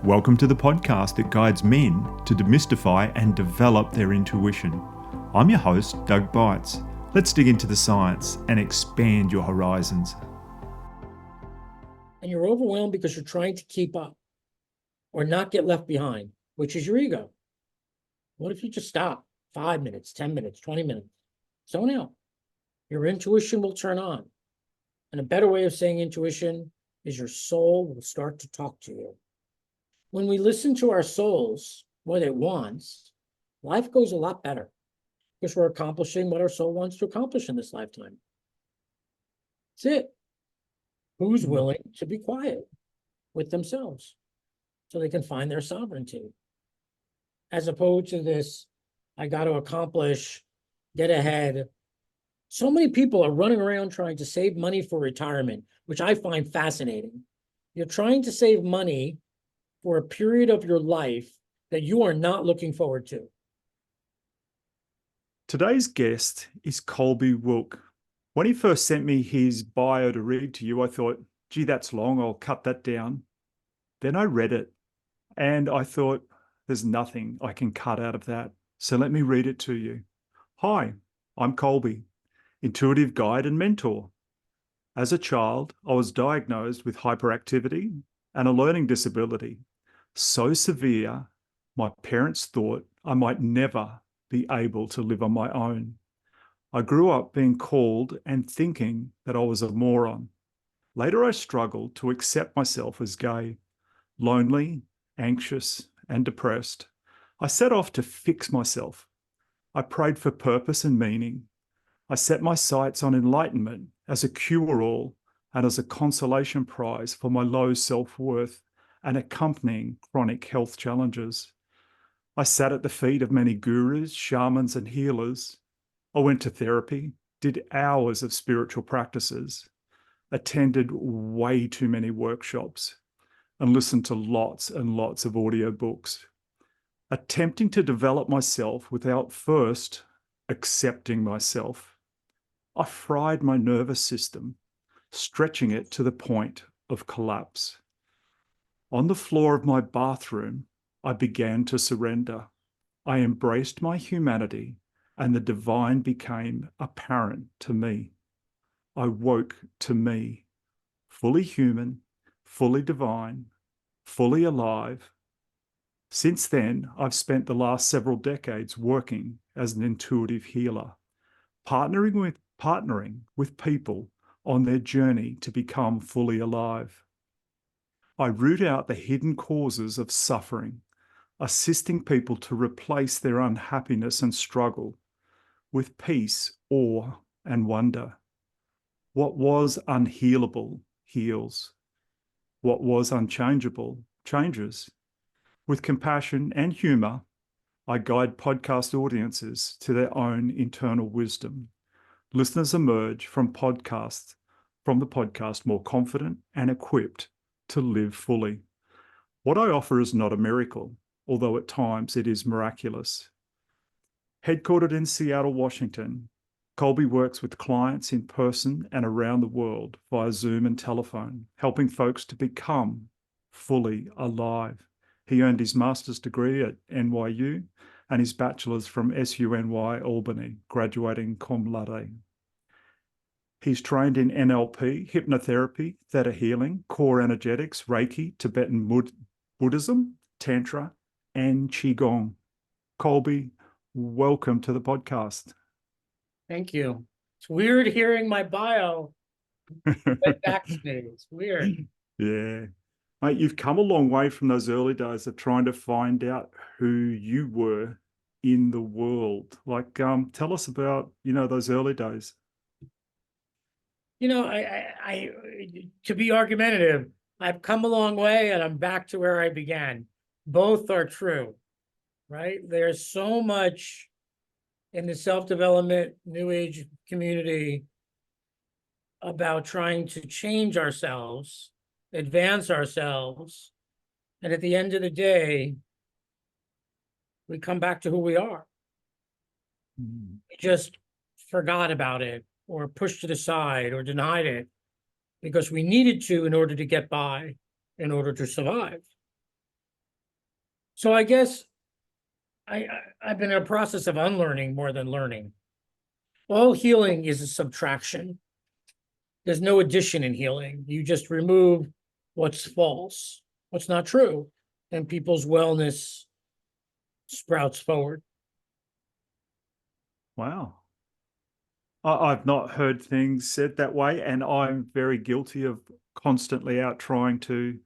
Welcome to the podcast that guides men to demystify and develop their intuition. I'm your host, Doug Bites. Let's dig into the science and expand your horizons. And you're overwhelmed because you're trying to keep up or not get left behind, which is your ego. What if you just stop 5 minutes, 10 minutes, 20 minutes? Zone out. Your intuition will turn on. And a better way of saying intuition is your soul will start to talk to you. When we listen to our souls, what it wants, life goes a lot better because we're accomplishing what our soul wants to accomplish in this lifetime. That's it. Who's willing to be quiet with themselves so they can find their sovereignty? As opposed to this, I got to accomplish, get ahead. So many people are running around trying to save money for retirement, which I find fascinating. You're trying to save money for a period of your life that you are not looking forward to. Today's guest is Colby Wilk. When he first sent me his bio to read to you, I thought, gee, that's long, I'll cut that down. Then I read it and I thought, there's nothing I can cut out of that. So let me read it to you. Hi, I'm Colby, intuitive guide and mentor. As a child, I was diagnosed with hyperactivity and a learning disability, so severe, my parents thought I might never be able to live on my own. I grew up being called and thinking that I was a moron. Later, I struggled to accept myself as gay, lonely, anxious, and depressed. I set off to fix myself. I prayed for purpose and meaning. I set my sights on enlightenment as a cure-all and as a consolation prize for my low self-worth and accompanying chronic health challenges. I sat at the feet of many gurus, shamans, and healers. I went to therapy, did hours of spiritual practices, attended way too many workshops, and listened to lots and lots of audiobooks, attempting to develop myself without first accepting myself. I fried my nervous system, stretching it to the point of collapse. On the floor of my bathroom, I began to surrender. I embraced my humanity, and the divine became apparent to me. I woke to me, fully human, fully divine, fully alive. Since then, I've spent the last several decades working as an intuitive healer, partnering with people on their journey to become fully alive. I root out the hidden causes of suffering, assisting people to replace their unhappiness and struggle with peace, awe, and wonder. What was unhealable heals. What was unchangeable changes. With compassion and humor, I guide podcast audiences to their own internal wisdom. Listeners emerge from the podcast more confident and equipped to live fully. What I offer is not a miracle, although at times it is miraculous. Headquartered in Seattle, Washington, Colby works with clients in person and around the world via Zoom and telephone, helping folks to become fully alive. He earned his master's degree at NYU and his bachelor's from SUNY Albany, graduating cum laude. He's trained in NLP, hypnotherapy, Theta Healing, core energetics, Reiki, Tibetan Buddhism, Tantra, and Qigong. Colby, welcome to the podcast. Thank you. It's weird hearing my bio read back to me. It's weird. Yeah. Mate, you've come a long way from those early days of trying to find out who you were in the world. Like, tell us about, those early days. I to be argumentative, I've come a long way and I'm back to where I began. Both are true, right? There's so much in the self-development, new age community about trying to change ourselves, advance ourselves. And at the end of the day, we come back to who we are. We just forgot about it or pushed it aside or denied it because we needed to in order to get by, in order to survive. So I guess I've been in a process of unlearning more than learning. All healing is a subtraction. There's no addition in healing. You just remove what's false, what's not true, and people's wellness sprouts forward. Wow. I've not heard things said that way, and I'm very guilty of constantly out trying to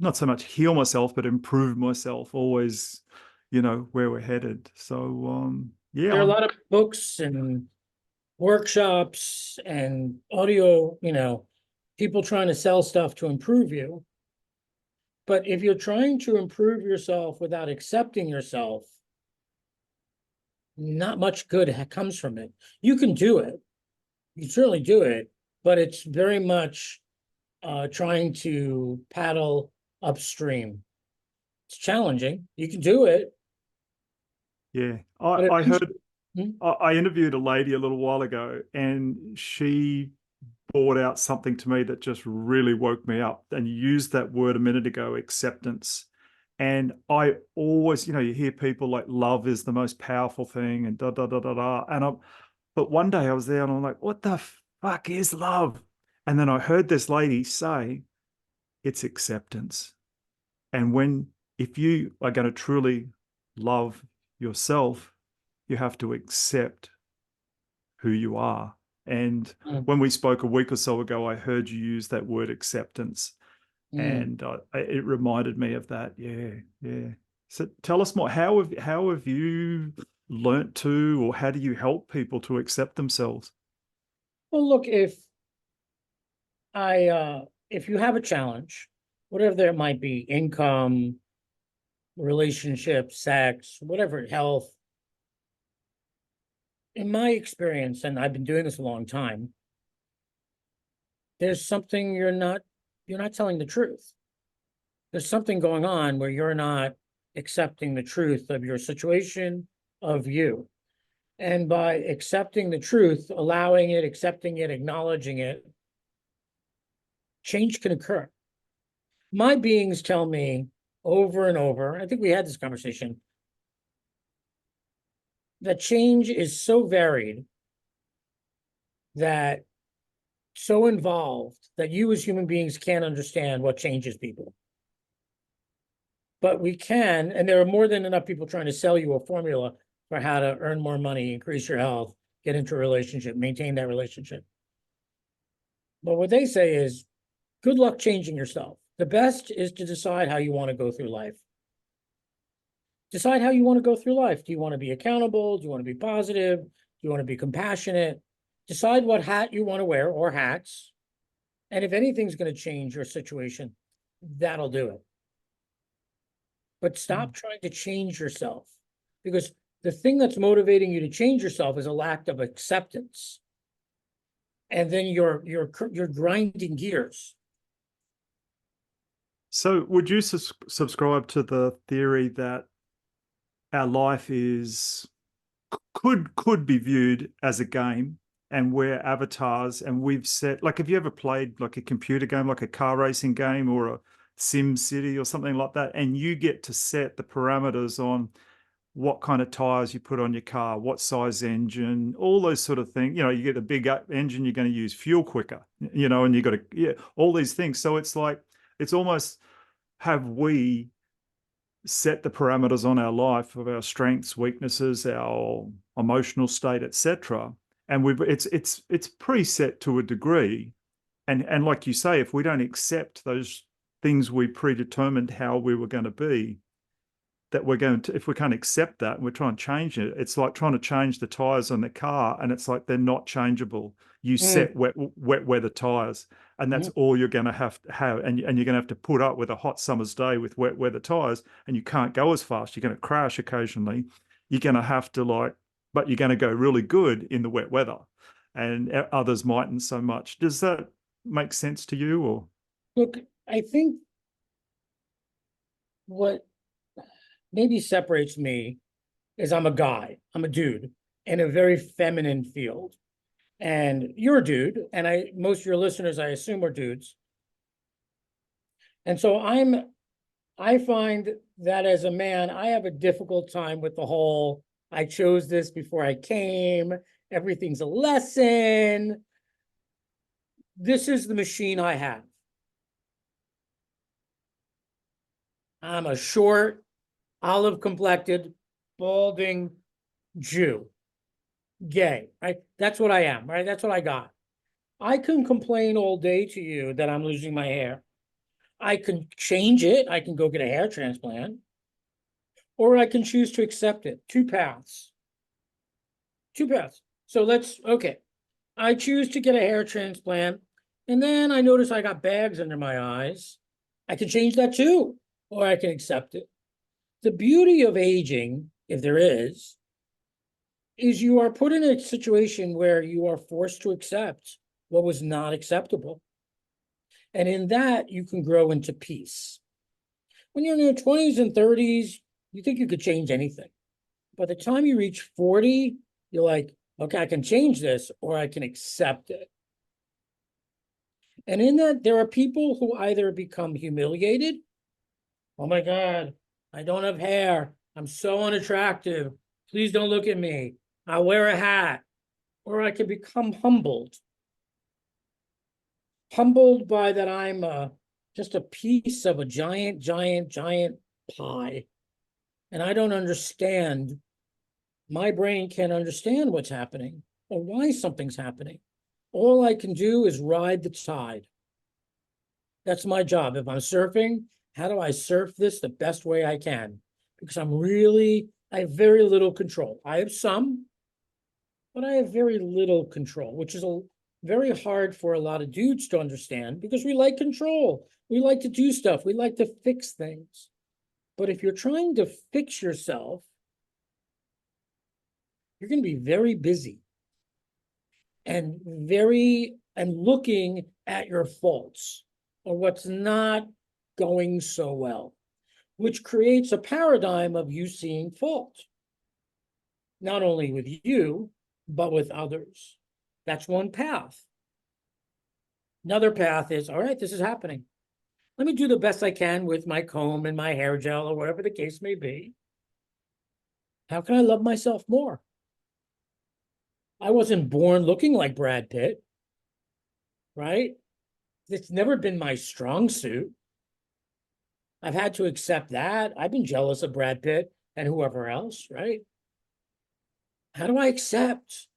not so much heal myself, but improve myself, always, where we're headed. So, yeah, There are a lot of books and workshops and audio, people trying to sell stuff to improve you. But if you're trying to improve yourself without accepting yourself, not much good comes from it. You can do it. You can certainly do it, but it's very much trying to paddle upstream. It's challenging. You can do it, yeah. but at I least, heard, I interviewed a lady a little while ago, and she brought out something to me that just really woke me up. And you used that word a minute ago, acceptance. And I always, you hear people like love is the most powerful thing and da da da da da. But one day I was there and I'm like, what the fuck is love? And then I heard this lady say, it's acceptance. And if you are going to truly love yourself, you have to accept who you are. And mm, when we spoke a week or so ago, I heard you use that word acceptance, mm. and it reminded me of that. Yeah, yeah. So tell us more. How have you learnt to, or how do you help people to accept themselves? Well, look, if you have a challenge, whatever there might be, income, relationship, sex, whatever, health, in my experience, and I've been doing this a long time, there's something you're not telling the truth. There's something going on where you're not accepting the truth of your situation, of you. And by accepting the truth, allowing it, accepting it, acknowledging it, change can occur. My beings tell me over and over, I think we had this conversation, that change is so varied, that so involved, that you as human beings can't understand what changes people. But we can, and there are more than enough people trying to sell you a formula for how to earn more money, increase your health, get into a relationship, maintain that relationship. But what they say is, good luck changing yourself. The best is to decide how you want to go through life. Decide how you want to go through life. Do you want to be accountable? Do you want to be positive? Do you want to be compassionate? Decide what hat you want to wear, or hats. And if anything's going to change your situation, that'll do it. But stop trying to change yourself, because the thing that's motivating you to change yourself is a lack of acceptance. And then you're grinding gears. So, would you subscribe to the theory that our life is could be viewed as a game, and we're avatars, and we've set, like, have you ever played like a computer game, like a car racing game or a Sim City or something like that, and you get to set the parameters on what kind of tires you put on your car, what size engine, all those sort of things. You get a big engine, you're going to use fuel quicker, and you got to, yeah, all these things. So it's like, it's almost, have we set the parameters on our life of our strengths, weaknesses, our emotional state, etc. And it's preset to a degree. And like you say, if we don't accept those things we predetermined how we were going to be, that we're going to, if we can't accept that and we're trying to change it, it's like trying to change the tires on the car, and it's like they're not changeable. You Mm, set wet weather tires, and that's mm, all you're going to have, and you're going to have to put up with a hot summer's day with wet weather tires, and you can't go as fast. You're going to crash occasionally. You're going to have to, but you're going to go really good in the wet weather, and others mightn't so much. Does that make sense to you, or? Look, I think what maybe separates me is I'm a guy, I'm a dude in a very feminine field. And you're a dude, and most of your listeners, I assume, are dudes. And so I'm I find that as a man, I have a difficult time with the whole, I chose this before I came, everything's a lesson. This is the machine I have. I'm a short, olive complected, balding Jew, gay, right? That's what I am, right? That's what I got. I can complain all day to you that I'm losing my hair. I can change it. I can go get a hair transplant, or I can choose to accept it. Two paths. Two paths. So okay. I choose to get a hair transplant, and then I notice I got bags under my eyes. I can change that too, or I can accept it. The beauty of aging, if there is you are put in a situation where you are forced to accept what was not acceptable. And in that, you can grow into peace. When you're in your 20s and 30s, you think you could change anything. By the time you reach 40, you're like, okay, I can change this or I can accept it. And in that, there are people who either become humiliated. Oh my God, I don't have hair. I'm so unattractive. Please don't look at me. I'll wear a hat. Or I can become humbled. Humbled by that I'm just a piece of a giant, giant, giant pie. And I don't understand. My brain can't understand what's happening or why something's happening. All I can do is ride the tide. That's my job. If I'm surfing, how do I surf this the best way I can? Because I have very little control. I have some, but I have very little control, which is very hard for a lot of dudes to understand because we like control. We like to do stuff. We like to fix things. But if you're trying to fix yourself, you're going to be very busy and looking at your faults or what's not going so well, which creates a paradigm of you seeing fault, not only with you, but with others. That's one path. Another path is, all right, this is happening. Let me do the best I can with my comb and my hair gel or whatever the case may be. How can I love myself more? I wasn't born looking like Brad Pitt, right? It's never been my strong suit. I've had to accept that. I've been jealous of Brad Pitt and whoever else, right? How do I accept?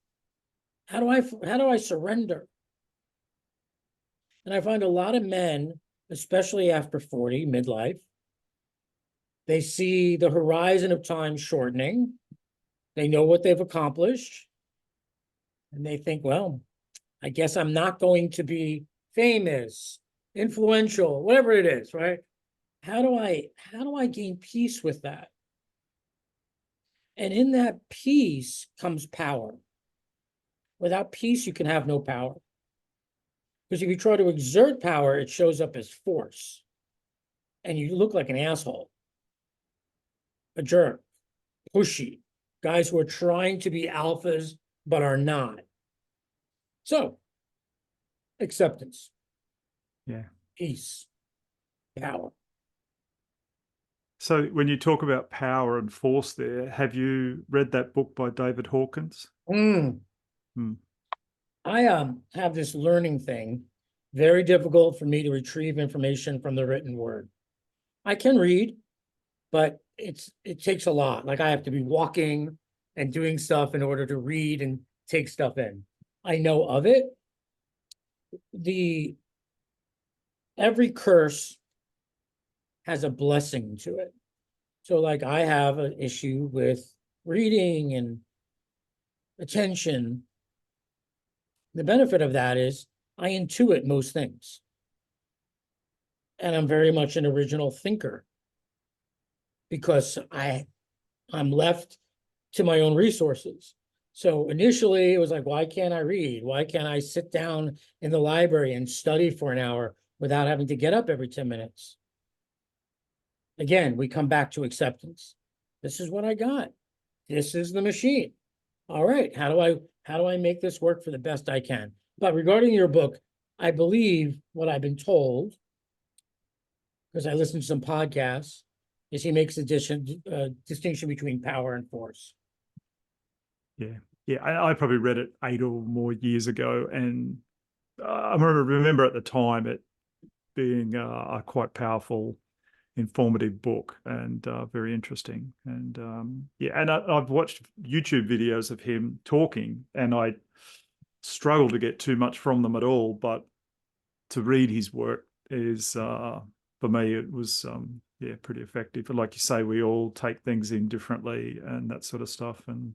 How do I surrender? And I find a lot of men, especially after 40, midlife, they see the horizon of time shortening. They know what they've accomplished. And they think, well, I guess I'm not going to be famous, influential, whatever it is, right? How do I gain peace with that? And in that peace comes power. Without peace, you can have no power. Because if you try to exert power, it shows up as force. And you look like an asshole, a jerk, pushy, guys who are trying to be alphas but are not. So, acceptance, Yeah. peace, power. So when you talk about power and force there, have you read that book by David Hawkins? Mm. Hmm. I have this learning thing, very difficult for me to retrieve information from the written word. I can read, but it takes a lot. Like I have to be walking and doing stuff in order to read and take stuff in. I know of it. Every curse has a blessing to it. So like I have an issue with reading and attention. The benefit of that is I intuit most things. And I'm very much an original thinker because I'm left to my own resources. So initially it was like, why can't I read? Why can't I sit down in the library and study for an hour without having to get up every 10 minutes? Again, we come back to acceptance. This is what I got. This is the machine. All right, how do I make this work for the best I can? But regarding your book, I believe what I've been told because I listened to some podcasts, is he makes a distinction between power and force. Yeah. Yeah. I probably read it 8 or more years ago. And I remember at the time it being a quite powerful, informative book and very interesting. And yeah, and I've watched YouTube videos of him talking, and I struggle to get too much from them at all. But to read his work is, for me, it was, yeah, pretty effective. And like you say, we all take things in differently and that sort of stuff. And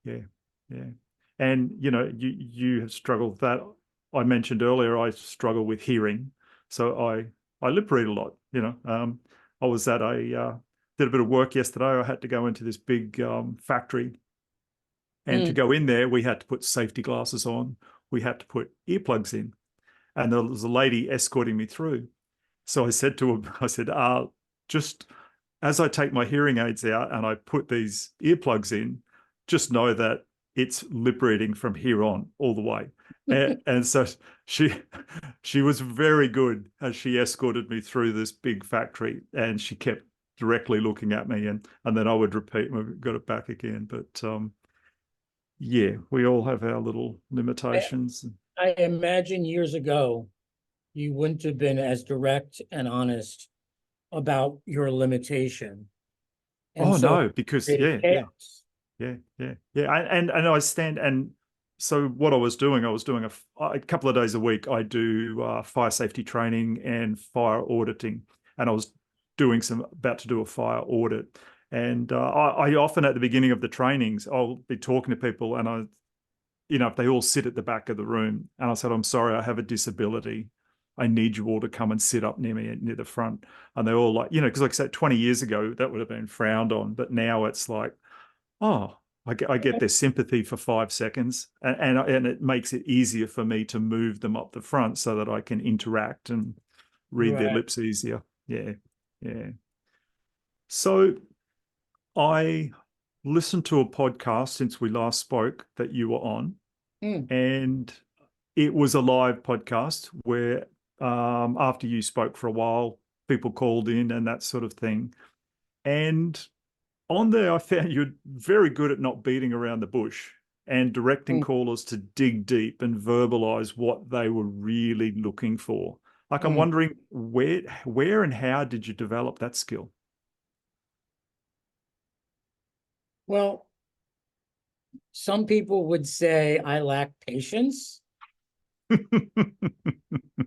yeah, yeah. And you have struggled with that. I mentioned earlier I struggle with hearing, so I lip read a lot. I was at a did a bit of work yesterday. I had to go into this big factory, and to Mm. go in there, we had to put safety glasses on. We had to put earplugs in, and there was a lady escorting me through. So I said to her, I said, just as I take my hearing aids out and I put these earplugs in, just know that it's lip reading from here on all the way. And so she she was very good as she escorted me through this big factory, and she kept directly looking at me, and then I would repeat when we got it back again. But yeah, we all have our little limitations. I imagine years ago, you wouldn't have been as direct and honest about your limitation. And Oh so no, because created yeah, yeah. chaos. Yeah, yeah, yeah. And I stand, and so what I was doing a couple of days a week. I do fire safety training and fire auditing, and I was about to do a fire audit. And I often at the beginning of the trainings, I'll be talking to people, and if they all sit at the back of the room, and I said, I'm sorry, I have a disability. I need you all to come and sit up near me, near the front. And they're all like, because like I said, 20 years ago, that would have been frowned on. But now it's like, oh, I get their sympathy for 5 seconds, and it makes it easier for me to move them up the front so that I can interact and read their Right. lips easier. Yeah, yeah. So I listened to a podcast since we last spoke that you were on, Mm. and it was a live podcast where, after you spoke for a while, people called in and that sort of thing. And on there, I found you're very good at not beating around the bush and directing Mm. callers to dig deep and verbalize what they were really looking for. Like, I'm Mm. wondering where and how did you develop that skill? Well, some people would say I lack patience,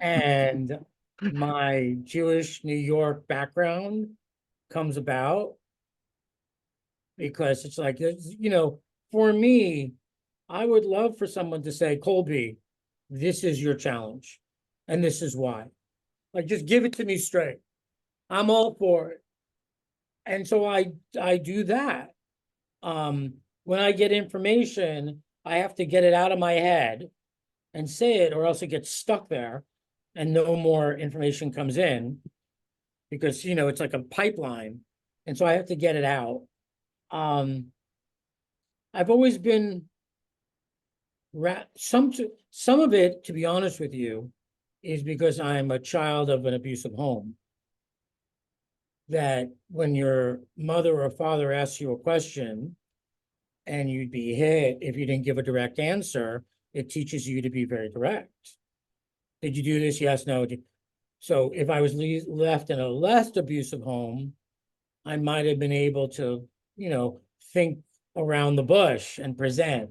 and my Jewish New York background comes about because it's like, for me, I would love for someone to say, Colby, this is your challenge, and this is why. Like, just give it to me straight. I'm all for it. And so I do that. When I get information, I have to get it out of my head and say it, or else it gets stuck there and no more information comes in because it's like a pipeline. And so I have to get it out. Um, I've always been some of it, to be honest with you, is because I'm a child of an abusive home. That when your mother or father asks you a question and you'd be hit if you didn't give a direct answer, it teaches you to be very direct. Did you do this? Yes, no. So if I was left in a less abusive home, I might have been able to, think around the bush and present,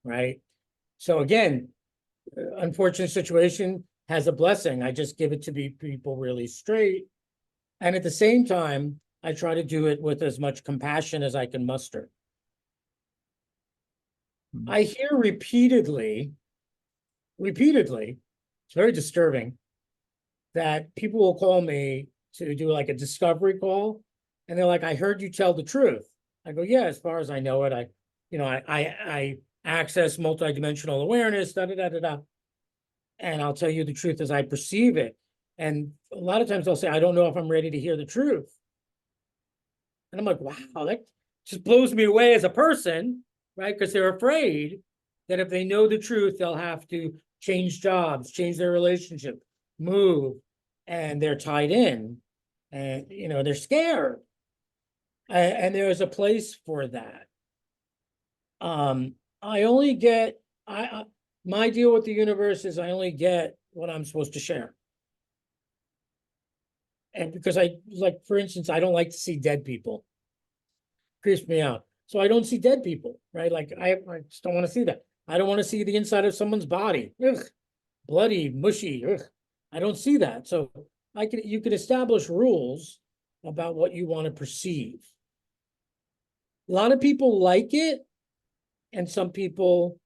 right? So again, unfortunate situation has a blessing. I just give it to people really straight. And at the same time, I try to do it with as much compassion as I can muster. I hear repeatedly, it's very disturbing that people will call me to do like a discovery call. And they're like, I heard you tell the truth. I go, yeah, as far as I know it, I access multidimensional awareness, da, da, da, da, da. And I'll tell you the truth as I perceive it. And a lot of times they'll say, I don't know if I'm ready to hear the truth. And I'm like, wow, that just blows me away as a person, right? Because they're afraid that if they know the truth, they'll have to change jobs, change their relationship, move, and they're tied in. and they're scared. And there's a place for that. I only get my deal with the universe is I only get what I'm supposed to share. And because for instance, I don't like to see dead people. Creeps me out. So I don't see dead people, right? Like I just don't want to see that. I don't want to see the inside of someone's body. Ugh, bloody, mushy. Ugh. I don't see that. So you could establish rules about what you want to perceive. A lot of people like it, and some people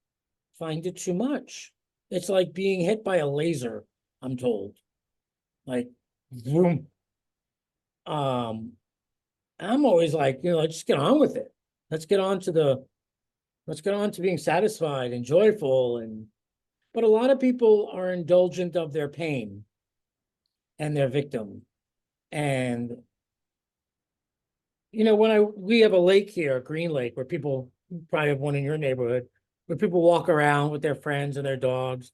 find it too much. It's like being hit by a laser, I'm told. Like, boom. I'm always like, let's get on with it. Let's get on to being satisfied and joyful. But a lot of people are indulgent of their pain and their victim. And we have a lake here, Green Lake, where people probably have one in your neighborhood, where people walk around with their friends and their dogs,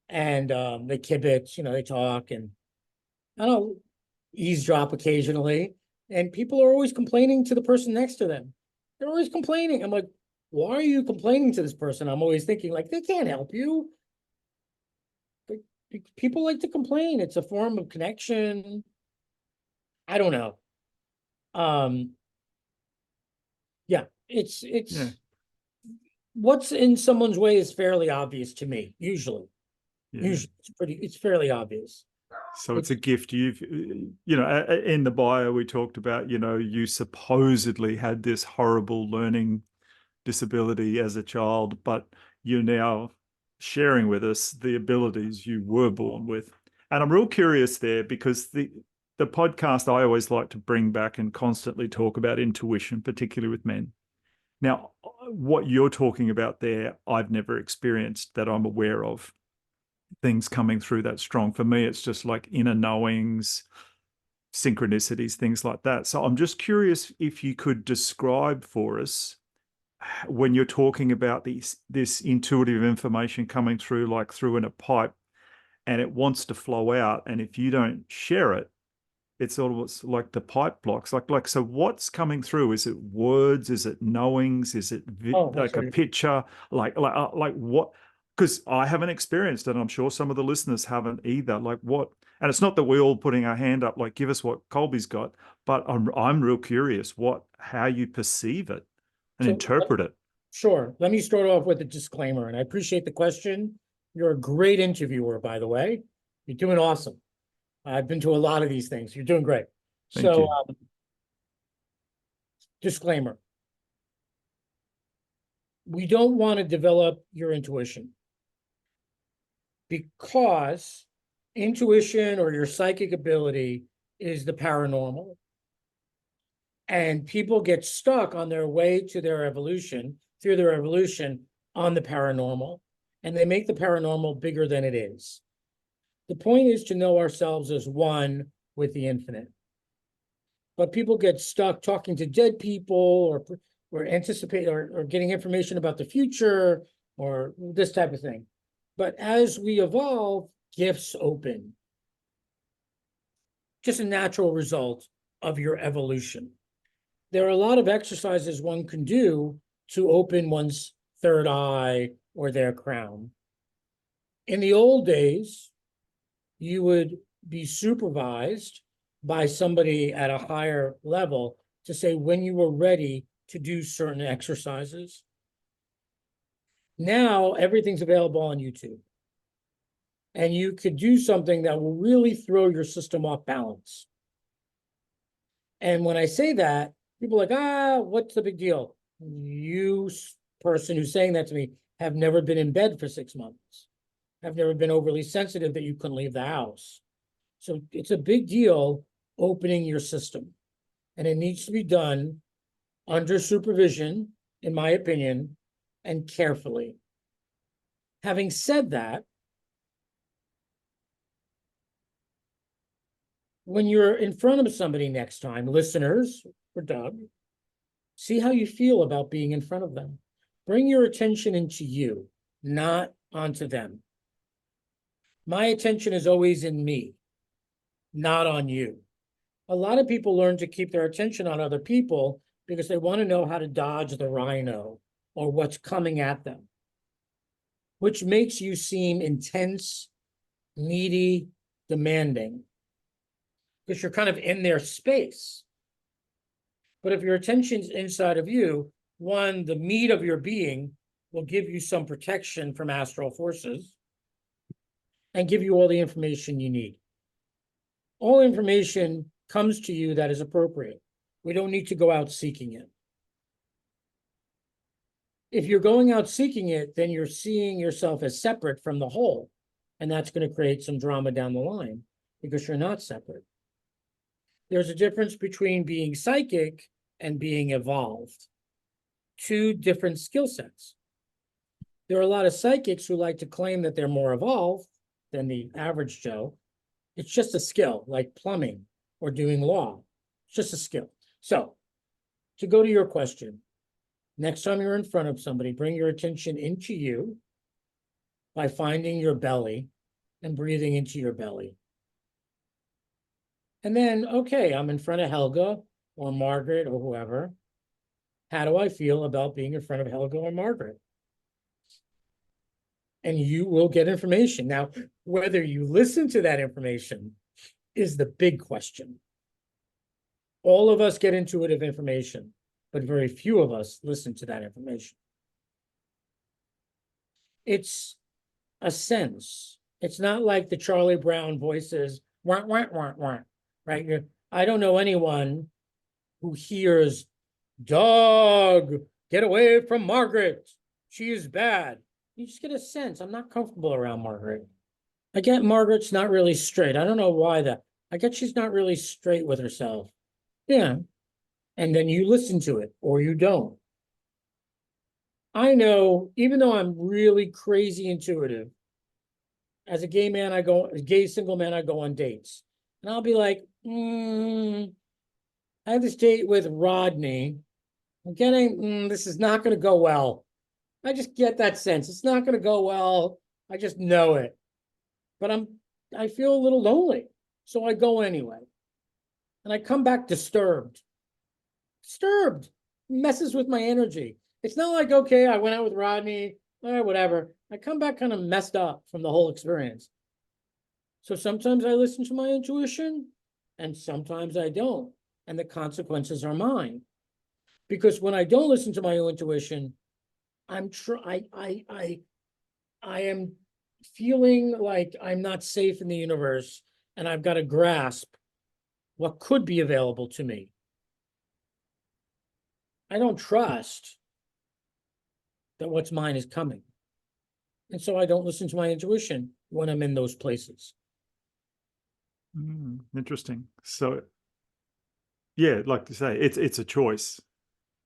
and they kibitz, they talk, and I don't eavesdrop occasionally, and people are always complaining to the person next to them. They're always complaining. I'm like, why are you complaining to this person? I'm always thinking, like, they can't help you. But people like to complain. It's a form of connection. I don't know. Yeah, it's Yeah. what's in someone's way is fairly obvious to me, usually. Yeah. Usually it's fairly obvious. So it's a gift. In the bio, we talked about, you supposedly had this horrible learning disability as a child, but you're now sharing with us the abilities you were born with. And I'm real curious there because the podcast I always like to bring back and constantly talk about intuition, particularly with men. Now, what you're talking about there, I've never experienced that I'm aware of. Things coming through that strong. For me, it's just like inner knowings, synchronicities, things like that. So I'm just curious if you could describe for us when you're talking about this intuitive information coming through, like through in a pipe, and it wants to flow out, and if you don't share it, it's almost like the pipe blocks. So what's coming through? Is it words? Is it knowings? Is it like a picture? Like what? Because I haven't experienced it. I'm sure some of the listeners haven't either. Like what? And it's not that we're all putting our hand up, like give us what Colby's got, but I'm real curious how you perceive it and interpret it. Sure. Let me start off with a disclaimer, and I appreciate the question. You're a great interviewer, by the way. You're doing awesome. I've been to a lot of these things. You're doing great. Thank you. Disclaimer. We don't want to develop your intuition because intuition or your psychic ability is the paranormal. And people get stuck on their way to their evolution, through their evolution on the paranormal, and they make the paranormal bigger than it is. The point is to know ourselves as one with the infinite. But people get stuck talking to dead people or anticipate or getting information about the future or this type of thing. But as we evolve, gifts open. Just a natural result of your evolution. There are a lot of exercises one can do to open one's third eye or their crown. In the old days, you would be supervised by somebody at a higher level to say when you were ready to do certain exercises. Now, everything's available on YouTube. And you could do something that will really throw your system off balance. And when I say that, people are like, what's the big deal? You person who's saying that to me have never been in bed for 6 months. Have never been overly sensitive that you couldn't leave the house. So it's a big deal opening your system. And it needs to be done under supervision, in my opinion, and carefully. Having said that, when you're in front of somebody next time, listeners or Doug, see how you feel about being in front of them. Bring your attention into you, not onto them. My attention is always in me, not on you. A lot of people learn to keep their attention on other people because they want to know how to dodge the rhino or what's coming at them, which makes you seem intense, needy, demanding, because you're kind of in their space. But if your attention's inside of you, one, the meat of your being will give you some protection from astral forces and give you all the information you need. All information comes to you that is appropriate. We don't need to go out seeking it. If you're going out seeking it, then you're seeing yourself as separate from the whole. And that's going to create some drama down the line because you're not separate. There's a difference between being psychic and being evolved. Two different skill sets. There are a lot of psychics who like to claim that they're more evolved than the average Joe. It's just a skill, like plumbing or doing law. It's just a skill. So, to go to your question, next time you're in front of somebody, bring your attention into you by finding your belly and breathing into your belly. And then, okay, I'm in front of Helga or Margaret or whoever. How do I feel about being in front of Helga or Margaret? And you will get information. Now, whether you listen to that information is the big question. All of us get intuitive information, but very few of us listen to that information. It's a sense. It's not like the Charlie Brown voices, wah, wah, wah, wah, right? I don't know anyone who hears, dog, get away from Margaret. She is bad. You just get a sense. I'm not comfortable around Margaret. I get Margaret's not really straight. I don't know why that. I get she's not really straight with herself. Yeah. And then you listen to it or you don't. I know, even though I'm really crazy intuitive, as a gay man, a gay single man, I go on dates. And I'll be like, I have this date with Rodney. I'm getting, this is not going to go well. I just get that sense. It's not going to go well. I just know it. But I feel a little lonely. So I go anyway. And I come back disturbed. Disturbed. Messes with my energy. It's not like, okay, I went out with Rodney, whatever. I come back kind of messed up from the whole experience. So sometimes I listen to my intuition and sometimes I don't. And the consequences are mine. Because when I don't listen to my own intuition, I am feeling like I'm not safe in the universe and I've got to grasp what could be available to me. I don't trust that what's mine is coming. And so I don't listen to my intuition when I'm in those places. Interesting. So, yeah, like you say, it's a choice.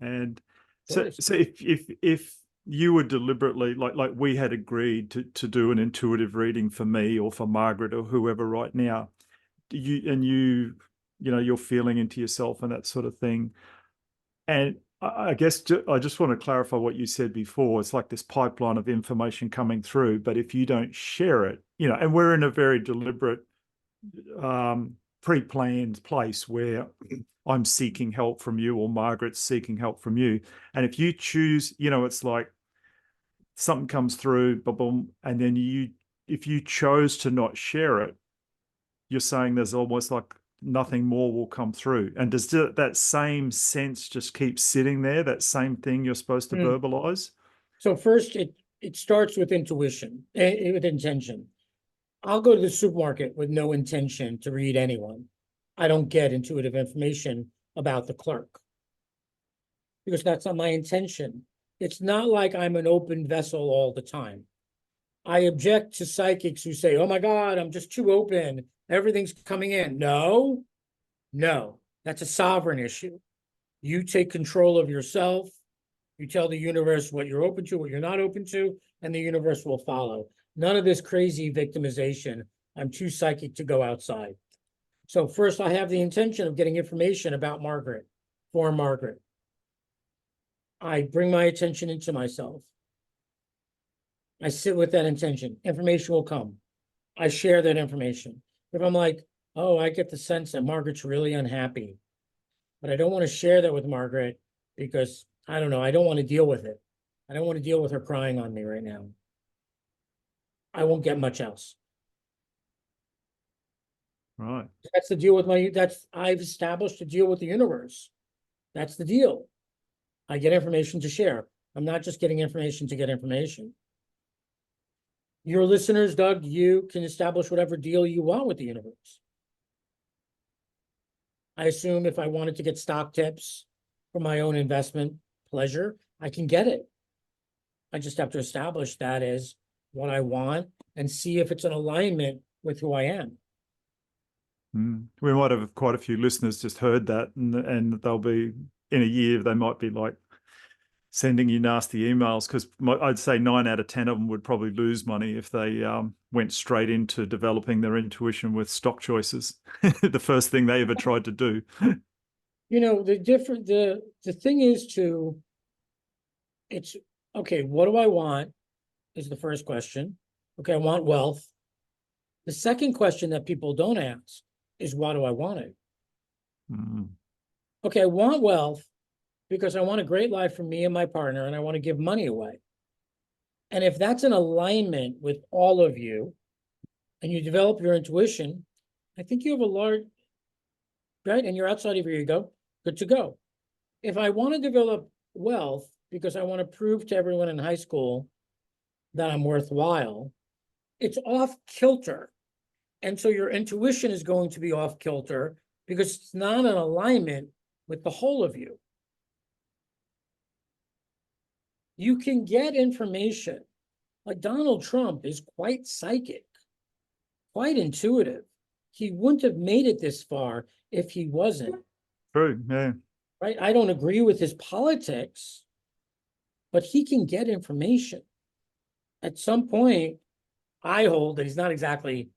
And so if you were deliberately, like we had agreed to do an intuitive reading for me or for Margaret or whoever right now, you're feeling into yourself and that sort of thing. And I guess I just want to clarify what you said before. It's like this pipeline of information coming through, but if you don't share it, and we're in a very deliberate, pre-planned place where I'm seeking help from you or Margaret's seeking help from you. And if you choose, it's like something comes through, boom, and then if you chose to not share it, you're saying there's almost like nothing more will come through. And does that same sense just keep sitting there, that same thing you're supposed to verbalize? So first, it starts with intuition, with intention. I'll go to the supermarket with no intention to read anyone. I don't get intuitive information about the clerk because that's not my intention. It's not like I'm an open vessel all the time. I object to psychics who say, oh my God, I'm just too open. Everything's coming in. No, that's a sovereign issue. You take control of yourself. You tell the universe what you're open to, what you're not open to, and the universe will follow. None of this crazy victimization. I'm too psychic to go outside. So first, I have the intention of getting information about Margaret, for Margaret. I bring my attention into myself. I sit with that intention. Information will come. I share that information. If I'm like, oh, I get the sense that Margaret's really unhappy, but I don't want to share that with Margaret because I don't know, I don't want to deal with it. I don't want to deal with her crying on me right now. I won't get much else. Right. That's the deal with I've established a deal with the universe. That's the deal. I get information to share. I'm not just getting information to get information. Your listeners, Doug, you can establish whatever deal you want with the universe. I assume if I wanted to get stock tips for my own investment pleasure, I can get it. I just have to establish that as what I want and see if it's in alignment with who I am. We might have quite a few listeners just heard that, and they'll be in a year, they might be like sending you nasty emails, because I'd say 9 out of 10 of them would probably lose money if they went straight into developing their intuition with stock choices. The first thing they ever tried to do. You know, the thing is to, it's okay, what do I want is the first question. Okay, I want wealth. The second question that people don't ask is, why do I want it? Mm. Okay, I want wealth because I want a great life for me and my partner, and I want to give money away. And if that's in alignment with all of you, and you develop your intuition, I think you have a large, right? And you're outside of your ego, good to go. If I want to develop wealth because I want to prove to everyone in high school that I'm worthwhile, it's off kilter. And so your intuition is going to be off kilter because it's not in alignment with the whole of you. You can get information. Like Donald Trump is quite psychic, quite intuitive. He wouldn't have made it this far if he wasn't. True, yeah. Right? I don't agree with his politics, but he can get information. At some point, I hold that he's not exactly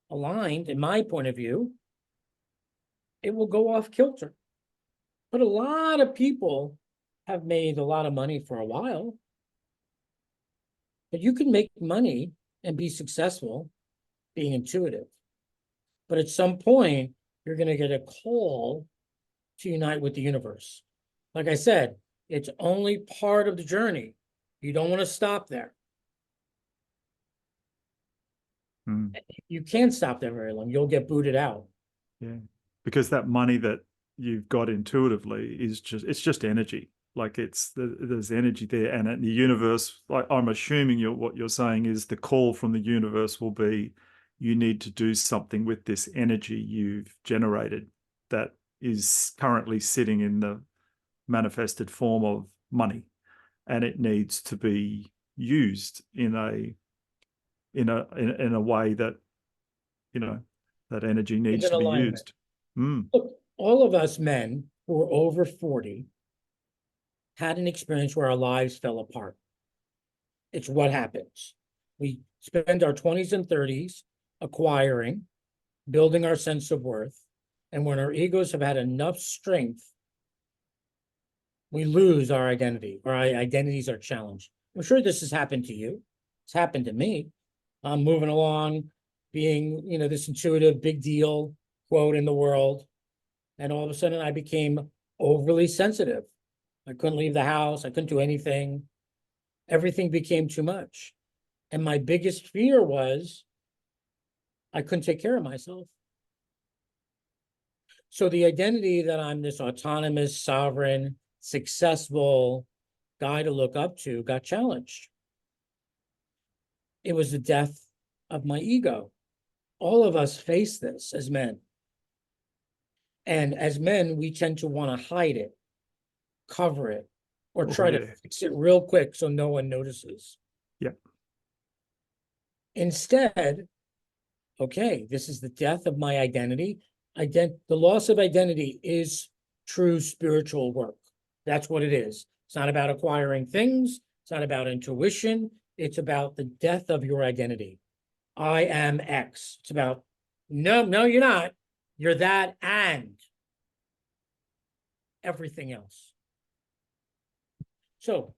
aligned, in my point of view. It will go off kilter. But a lot of people have made a lot of money for a while. But you can make money and be successful being intuitive. But at some point, you're going to get a call to unite with the universe. Like I said, it's only part of the journey. You don't want to stop there. You can't stop there very long. You'll get booted out. Yeah, because that money that you've got intuitively is it's just energy. Like there's energy there, and the universe, like I'm assuming what you're saying is the call from the universe will be, you need to do something with this energy you've generated that is currently sitting in the manifested form of money, and it needs to be used in a way that, you know, that energy It's needs an to be alignment. used. Mm. Look, all of us men who are over 40 had an experience where our lives fell apart. It's what happens. We spend our 20s and 30s acquiring, building our sense of worth. And when our egos have had enough strength, we lose our identity, or our identities are challenged. I'm sure this has happened to you. It's happened to me. I'm moving along, being, this intuitive big deal quote in the world. And all of a sudden I became overly sensitive. I couldn't leave the house. I couldn't do anything. Everything became too much. And my biggest fear was I couldn't take care of myself. So the identity that I'm this autonomous, sovereign, successful guy to look up to got challenged. It was the death of my ego. All of us face this as men. And as men, we tend to want to hide it, cover it, or try to fix it real quick so no one notices. Yeah. Instead, okay, this is the death of my identity. The loss of identity is true spiritual work. That's what it is. It's not about acquiring things. It's not about intuition. It's about the death of your identity. I am X. It's about, no, you're not. You're that and everything else. So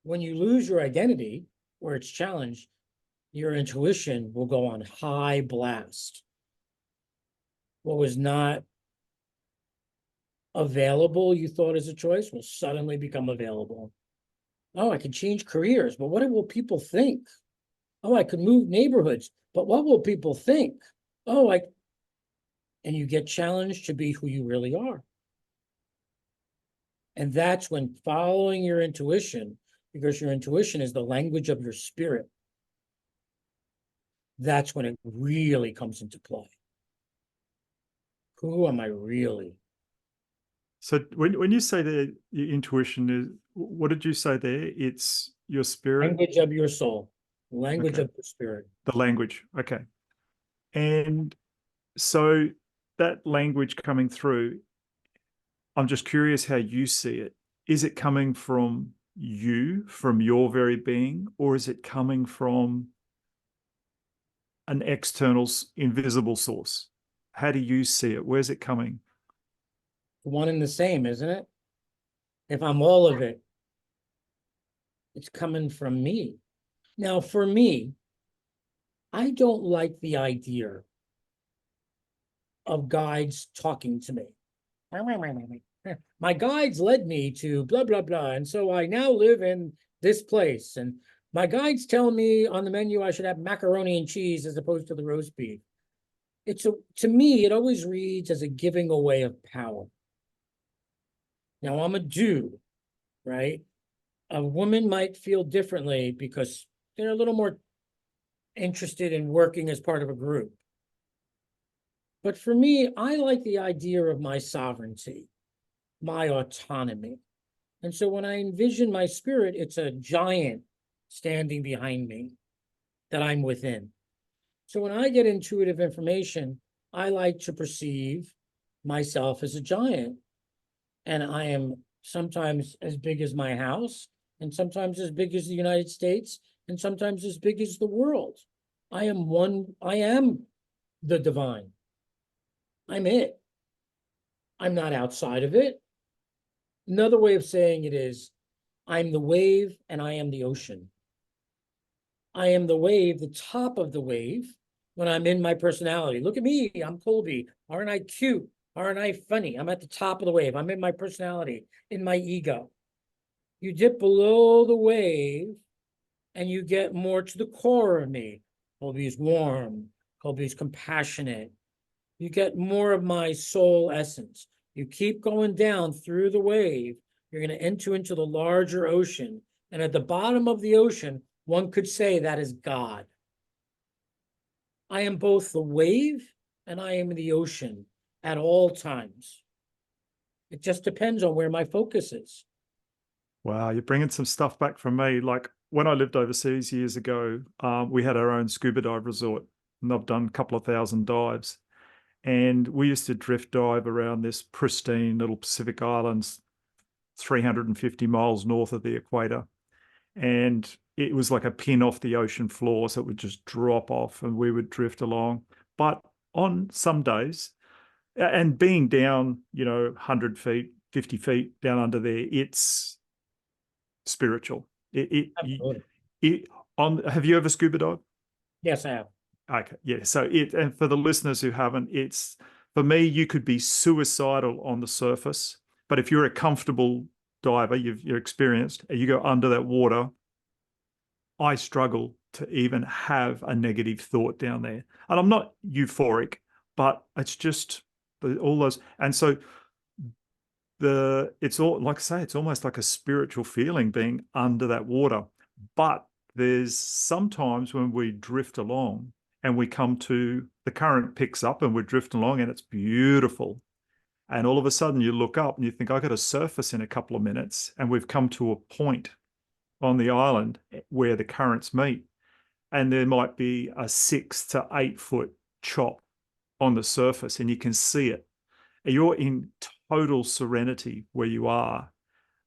when you lose your identity or it's challenged, your intuition will go on high blast. what was not available, you thought as a choice, will suddenly become available. Oh, I could change careers, but what will people think? Oh, I could move neighborhoods, but what will people think? Oh, and you get challenged to be who you really are. And that's when following your intuition, because your intuition is the language of your spirit, that's when it really comes into play. Who am I really? So when you say that your intuition is, what did you say there? It's your spirit? Language of your soul, language Okay. of your spirit. The language. Okay. And so that language coming through, I'm just curious how you see it. Is it coming from you, from your very being, or is it coming from an external, invisible source? How do you see it? Where's it coming? One and the same, isn't it? If I'm all of it, it's coming from me. Now, for me, I don't like the idea of guides talking to me. My guides led me to blah, blah, blah. And so I now live in this place. And my guides tell me on the menu I should have macaroni and cheese as opposed to the roast beef. To me, it always reads as a giving away of power. Now, I'm a dude, right? A woman might feel differently because they're a little more interested in working as part of a group. But for me, I like the idea of my sovereignty, my autonomy. And so when I envision my spirit, it's a giant standing behind me that I'm within. So when I get intuitive information, I like to perceive myself as a giant. And I am sometimes as big as my house, and sometimes as big as the United States, and sometimes as big as the world. I am the divine. I'm it. I'm not outside of it. Another way of saying it is, I'm the wave and I am the ocean. I am the wave, the top of the wave, when I'm in my personality. Look at me, I'm Colby. Aren't I cute? Aren't I funny? I'm at the top of the wave. I'm in my personality, in my ego. You dip below the wave and you get more to the core of me. Colby's warm. Colby's compassionate. You get more of my soul essence. You keep going down through the wave, you're going to enter into the larger ocean. And at the bottom of the ocean, one could say that is God. I am both the wave and I am the ocean at all times. It just depends on where my focus is. Wow, you're bringing some stuff back from me. Like when I lived overseas years ago, we had our own scuba dive resort, and I've done a couple of thousand dives. And we used to drift dive around this pristine little Pacific Islands, 350 miles north of the equator. And it was like a pin off the ocean floor. So it would just drop off and we would drift along. But on some days, and being down, 100 feet, 50 feet down under there, it's spiritual. Absolutely. Have you ever scuba dived? Yes, I have. Okay, yeah. So and for the listeners who haven't, it's for me, you could be suicidal on the surface, but if you're a comfortable diver, you're experienced, and you go under that water, I struggle to even have a negative thought down there. And I'm not euphoric, but it's just all those. And so it's all, like I say, it's almost like a spiritual feeling being under that water. But there's sometimes when we drift along and we come to the current picks up and we're drifting along and it's beautiful. And all of a sudden you look up and you think, I got to surface in a couple of minutes. And we've come to a point on the island where the currents meet. And there might be a 6 to 8 foot chop on the surface and you can see it. You're in total serenity where you are.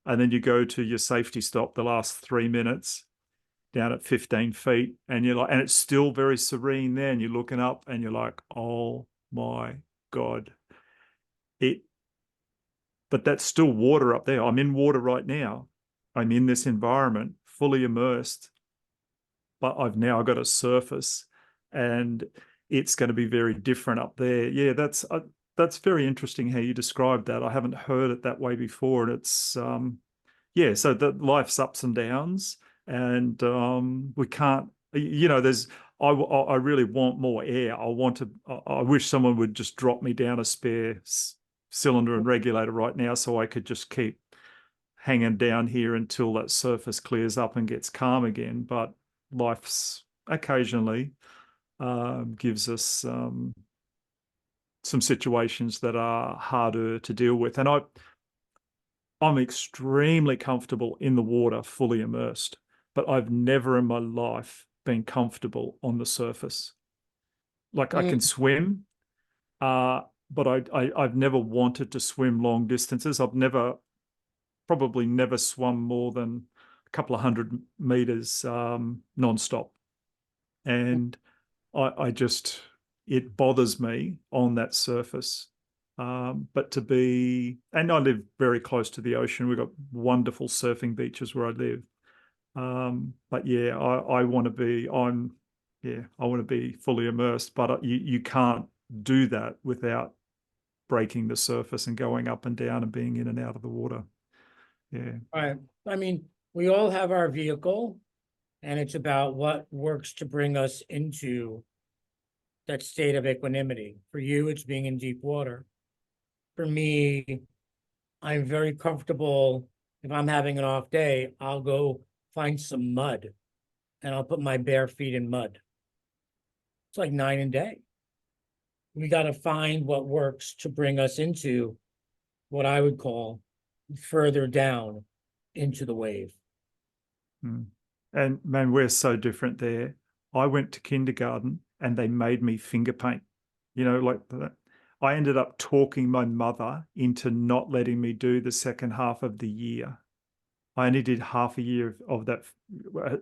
And then you go to your safety stop the last 3 minutes down at 15 feet and you're like, and it's still very serene there. And you're looking up and you're like, oh my God. But that's still water up there. I'm in water right now. I'm in this environment, fully immersed, but I've now got a surface. And it's going to be very different up there. Yeah, that's very interesting how you described that. I haven't heard it that way before, and it's yeah. So the life's ups and downs, and we can't. There's. I really want more air. I wish someone would just drop me down a spare cylinder and regulator right now, so I could just keep hanging down here until that surface clears up and gets calm again. But life's occasionally gives us some situations that are harder to deal with. And I'm extremely comfortable in the water, fully immersed, but I've never in my life been comfortable on the surface. Like I can swim, but I've never wanted to swim long distances. Probably never swum more than a couple of 100 meters nonstop. And I just, it bothers me on that surface. But and I live very close to the ocean. We've got wonderful surfing beaches where I live. But yeah, I want to be, I want to be fully immersed, but you can't do that without breaking the surface and going up and down and being in and out of the water. Yeah. Right. I mean, we all have our vehicle, and it's about what works to bring us into that state of equanimity. For you, it's being in deep water. For me, I'm very comfortable. If I'm having an off day, I'll go find some mud and I'll put my bare feet in mud. It's like night and day. We got to find what works to bring us into what I would call further down into the wave. And man, we're so different there. I went to kindergarten and they made me finger paint, like that. I ended up talking my mother into not letting me do the second half of the year. I only did half a year of that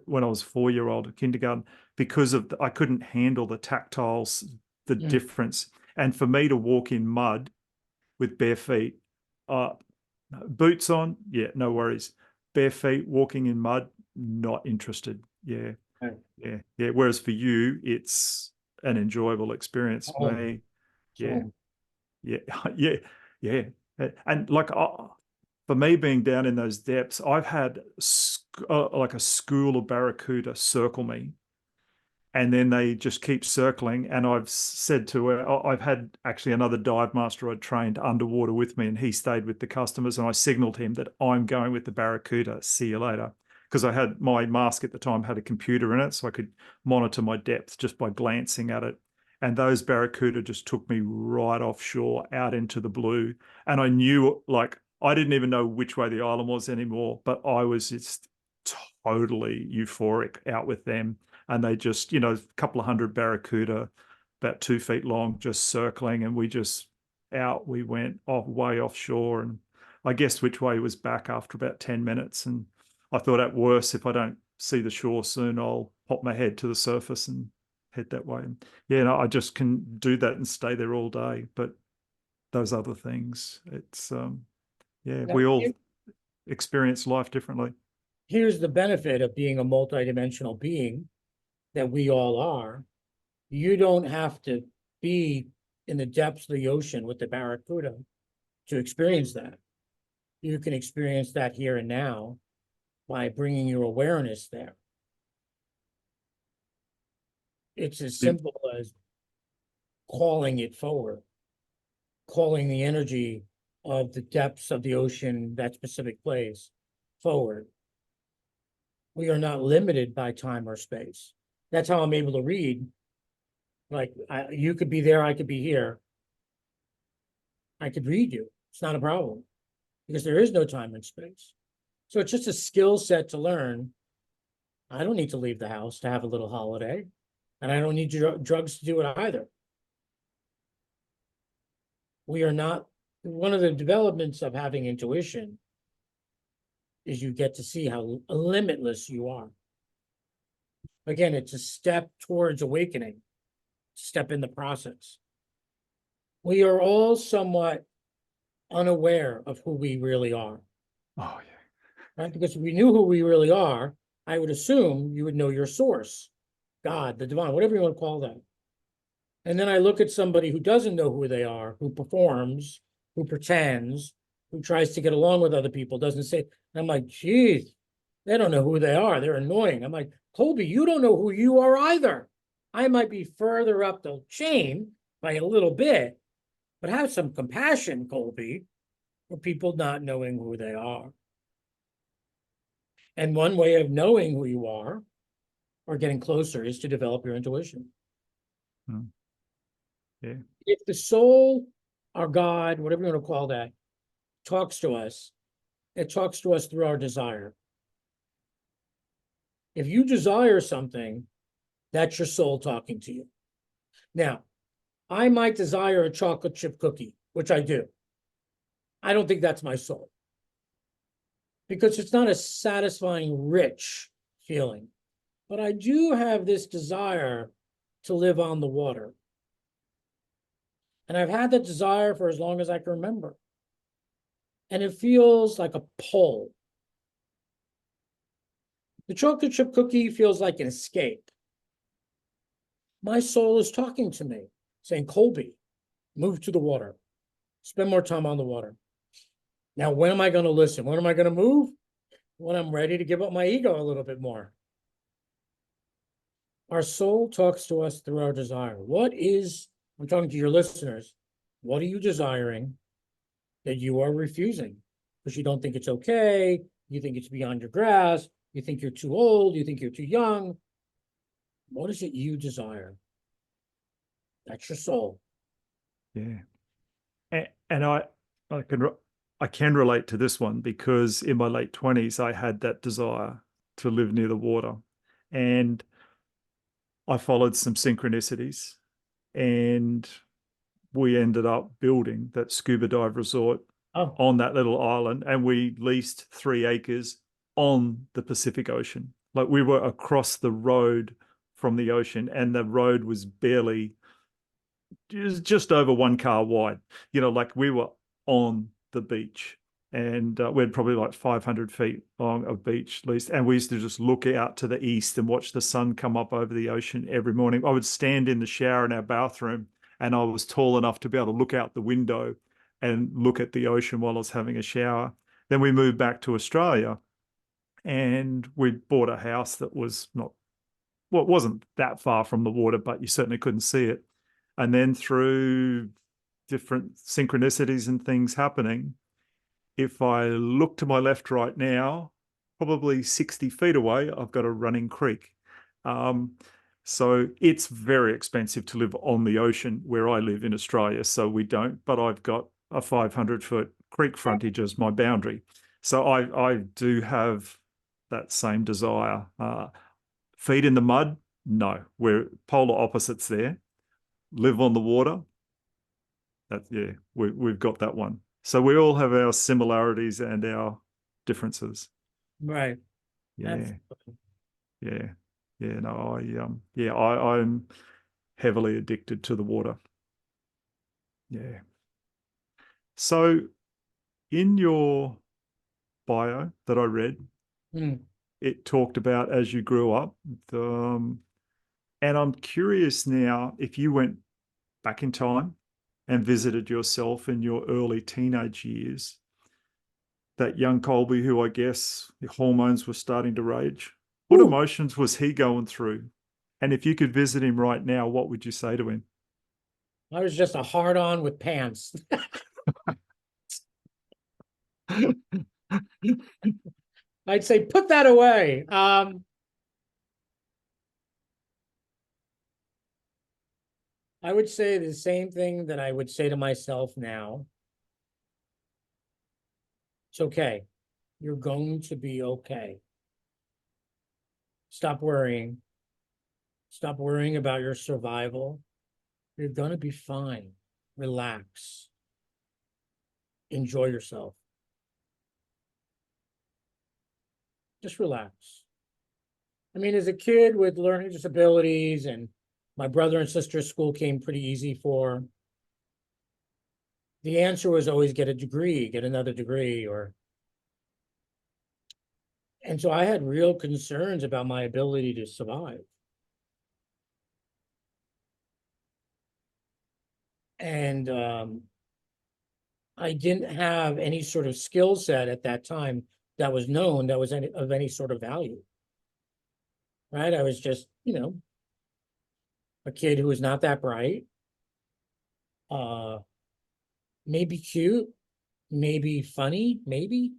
when I was 4-year-old at kindergarten because I couldn't handle the tactiles, the difference. And for me to walk in mud with bare feet, boots on, yeah, no worries. Bare feet, walking in mud, not interested. Yeah. Right. Yeah. Whereas for you, it's an enjoyable experience. For me, yeah. Yeah. Yeah. And like for me being down in those depths, I've had like a school of barracuda circle me, and then they just keep circling. And I've said to her, I've had actually another dive master I'd trained underwater with me, and he stayed with the customers, and I signaled him that I'm going with the barracuda. See you later. Because I had my mask at the time had a computer in it, so I could monitor my depth just by glancing at it. And those barracuda just took me right offshore out into the blue. And I knew, like, I didn't even know which way the island was anymore, but I was just totally euphoric out with them. And they just, a couple of hundred barracuda, about 2 feet long, just circling. And we went off way offshore. And I guessed which way was back after about 10 minutes. And I thought at worst, if I don't see the shore soon, I'll pop my head to the surface and head that way. And yeah, no, I just can do that and stay there all day. But those other things, it's, yeah, Now, we all experience life differently. here's the benefit of being a multidimensional being that we all are. You don't have to be in the depths of the ocean with the barracuda to experience that. You can experience that here and now by bringing your awareness there. It's as simple as calling it forward, calling the energy of the depths of the ocean, that specific place, forward. We are not limited by time or space. That's how I'm able to read. Like, you could be there, I could be here. I could read you. It's not a problem because there is no time and space. So it's just a skill set to learn. I don't need to leave the house to have a little holiday, and I don't need drugs to do it either. We are not, one of the developments of having intuition is you get to see how limitless you are. Again, it's a step towards awakening, step in the process. We are all somewhat unaware of who we really are. Oh, yeah. Right? Because if we knew who we really are, I would assume you would know your source, God, the divine, whatever you want to call that. And then I look at somebody who doesn't know who they are, who performs, who pretends, who tries to get along with other people, doesn't say, and I'm like, geez, they don't know who they are. They're annoying. I'm like, Colby, you don't know who you are either. I might be further up the chain by a little bit, but have some compassion, Colby, for people not knowing who they are. And one way of knowing who you are or getting closer is to develop your intuition. Mm. Yeah. If the soul or God, whatever you want to call that, talks to us, it talks to us through our desire. If you desire something, that's your soul talking to you. Now, I might desire a chocolate chip cookie, which I do. I don't think that's my soul because it's not a satisfying, rich feeling. But I do have this desire to live on the water. And I've had that desire for as long as I can remember. And it feels like a pull. The chocolate chip cookie feels like an escape. My soul is talking to me, saying, Colby, move to the water. Spend more time on the water. Now, when am I going to listen? When am I going to move? When I'm ready to give up my ego a little bit more. Our soul talks to us through our desire. I'm talking to your listeners, what are you desiring that you are refusing? Because you don't think it's okay, you think it's beyond your grasp, you think you're too old, you think you're too young. What is it you desire? That's your soul. Yeah. And I can relate to this one because in my late 20s, I had that desire to live near the water. And I followed some synchronicities and we ended up building that scuba dive resort Oh, on that little island, and we leased 3 acres on the Pacific Ocean. Like we were across the road from the ocean, and the road was barely just over one car wide. Like we were on the beach, and we had probably like 500 feet long of beach at least. And we used to just look out to the east and watch the sun come up over the ocean every morning. I would stand in the shower in our bathroom, and I was tall enough to be able to look out the window and look at the ocean while I was having a shower. Then we moved back to Australia, and we bought a house that was not, well, it wasn't that far from the water, but you certainly couldn't see it. And then through different synchronicities and things happening, if I look to my left right now, probably 60 feet away, I've got a running creek. Um, so it's very expensive to live on the ocean where I live in Australia. So we don't, but I've got a 500-foot creek frontage as my boundary. So I do have that same desire. Feet in the mud? No, we're polar opposites there. Live on the water? Yeah, we've got that one. So we all have our similarities and our differences. right. Yeah, yeah, yeah. No, I'm heavily addicted to the water. Yeah. So in your bio that I read, Mm. it talked about as you grew up. And I'm curious now if you went back in time and visited yourself in your early teenage years, that young Colby, who I guess the hormones were starting to rage. What Whew. emotions was he going through? And if you could visit him right now, what would you say to him? I was just a hard on with pants. I'd say, put that away. I would say the same thing that I would say to myself now. It's okay. You're going to be okay. Stop worrying. Stop worrying about your survival. You're going to be fine. Relax. Enjoy yourself. Just relax. I mean, as a kid with learning disabilities, and my brother and sister's school came pretty easy for, the answer was always get a degree, get another degree, and so I had real concerns about my ability to survive. And I didn't have any sort of skill set at that time that was known that was of any sort of value. Right? I was just, a kid who was not that bright, uh, maybe cute, maybe funny, maybe,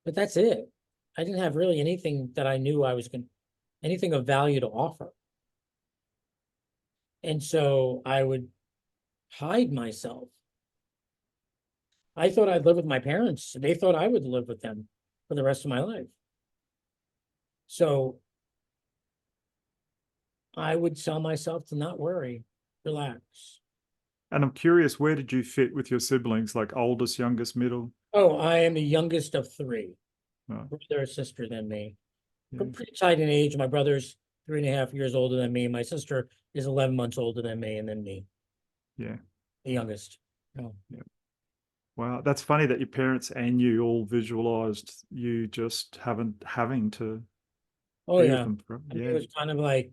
but that's it. I didn't have really anything that I knew I was going anything of value to offer. And so I would hide myself. I thought I'd live with my parents. They thought I would live with them for the rest of my life. So I would tell myself to not worry, relax. And I'm curious, where did you fit with your siblings? Like oldest, youngest, middle? Oh, I am the youngest of three, Oh, brother or sister than me. yeah, We're pretty tight in age. My brother's 3.5 years older than me. My sister is 11 months older than me, and then me, yeah, the youngest. Oh, yeah. Wow, that's funny that your parents and you all visualized you just having to oh be with yeah. them. I mean, it Yeah. was kind of like,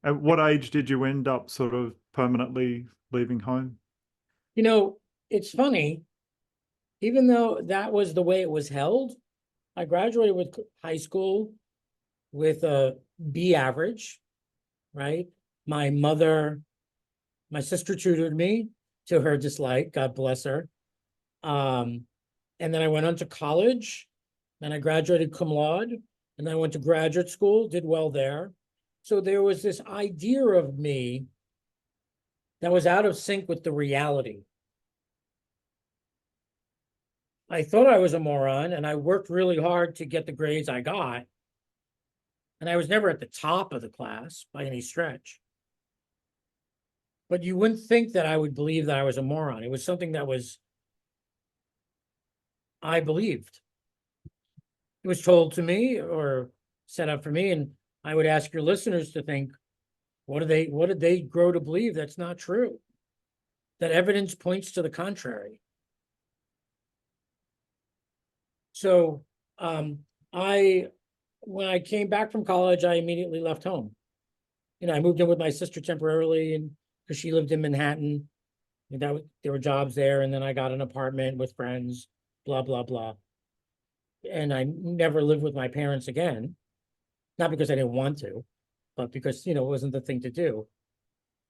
At what age did you end up sort of permanently leaving home? you know, it's funny, even though that was the way it was held, I graduated with high school with a B average, right? My mother, my sister tutored me to her dislike, God bless her. Um, and then I went on to college and I graduated cum laude, and then I went to graduate school, did well there. So there was this idea of me that was out of sync with the reality. I thought I was a moron and I worked really hard to get the grades I got. And I was never at the top of the class by any stretch. But you wouldn't think that I would believe that I was a moron. It was something that I believed. It was told to me or set up for me. And I would ask your listeners to think, what did they grow to believe that's not true? That evidence points to the contrary. So I when I came back from college, I immediately left home. I moved in with my sister temporarily, and because she lived in Manhattan, and there were jobs there, and then I got an apartment with friends, blah blah blah. And I never lived with my parents again, not because I didn't want to, but because it wasn't the thing to do.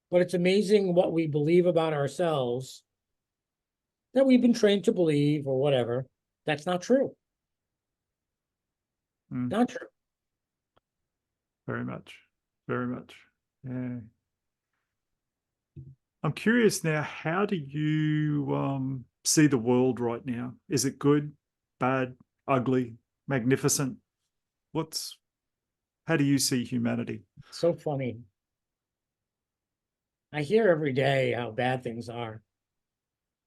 But it's amazing what we believe about ourselves that we've been trained to believe or whatever. That's not true. Mm, Not true. very much. Very much. Yeah. I'm curious now, how do you see the world right now? Is it good, bad, ugly, magnificent? What's how do you see humanity? So funny. I hear every day how bad things are.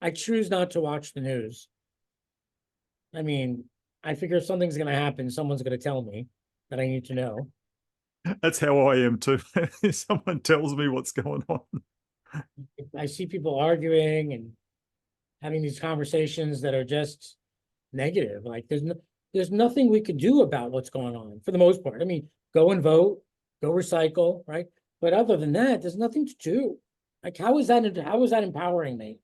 I choose not to watch the news. I mean, I figure if something's going to happen, someone's going to tell me that I need to know. That's how I am too. Someone tells me what's going on. I see people arguing and having these conversations that are just negative. Like there's nothing we can do about what's going on for the most part. I mean, go and vote, go recycle, right? But other than that, there's nothing to do. Like how is that empowering me?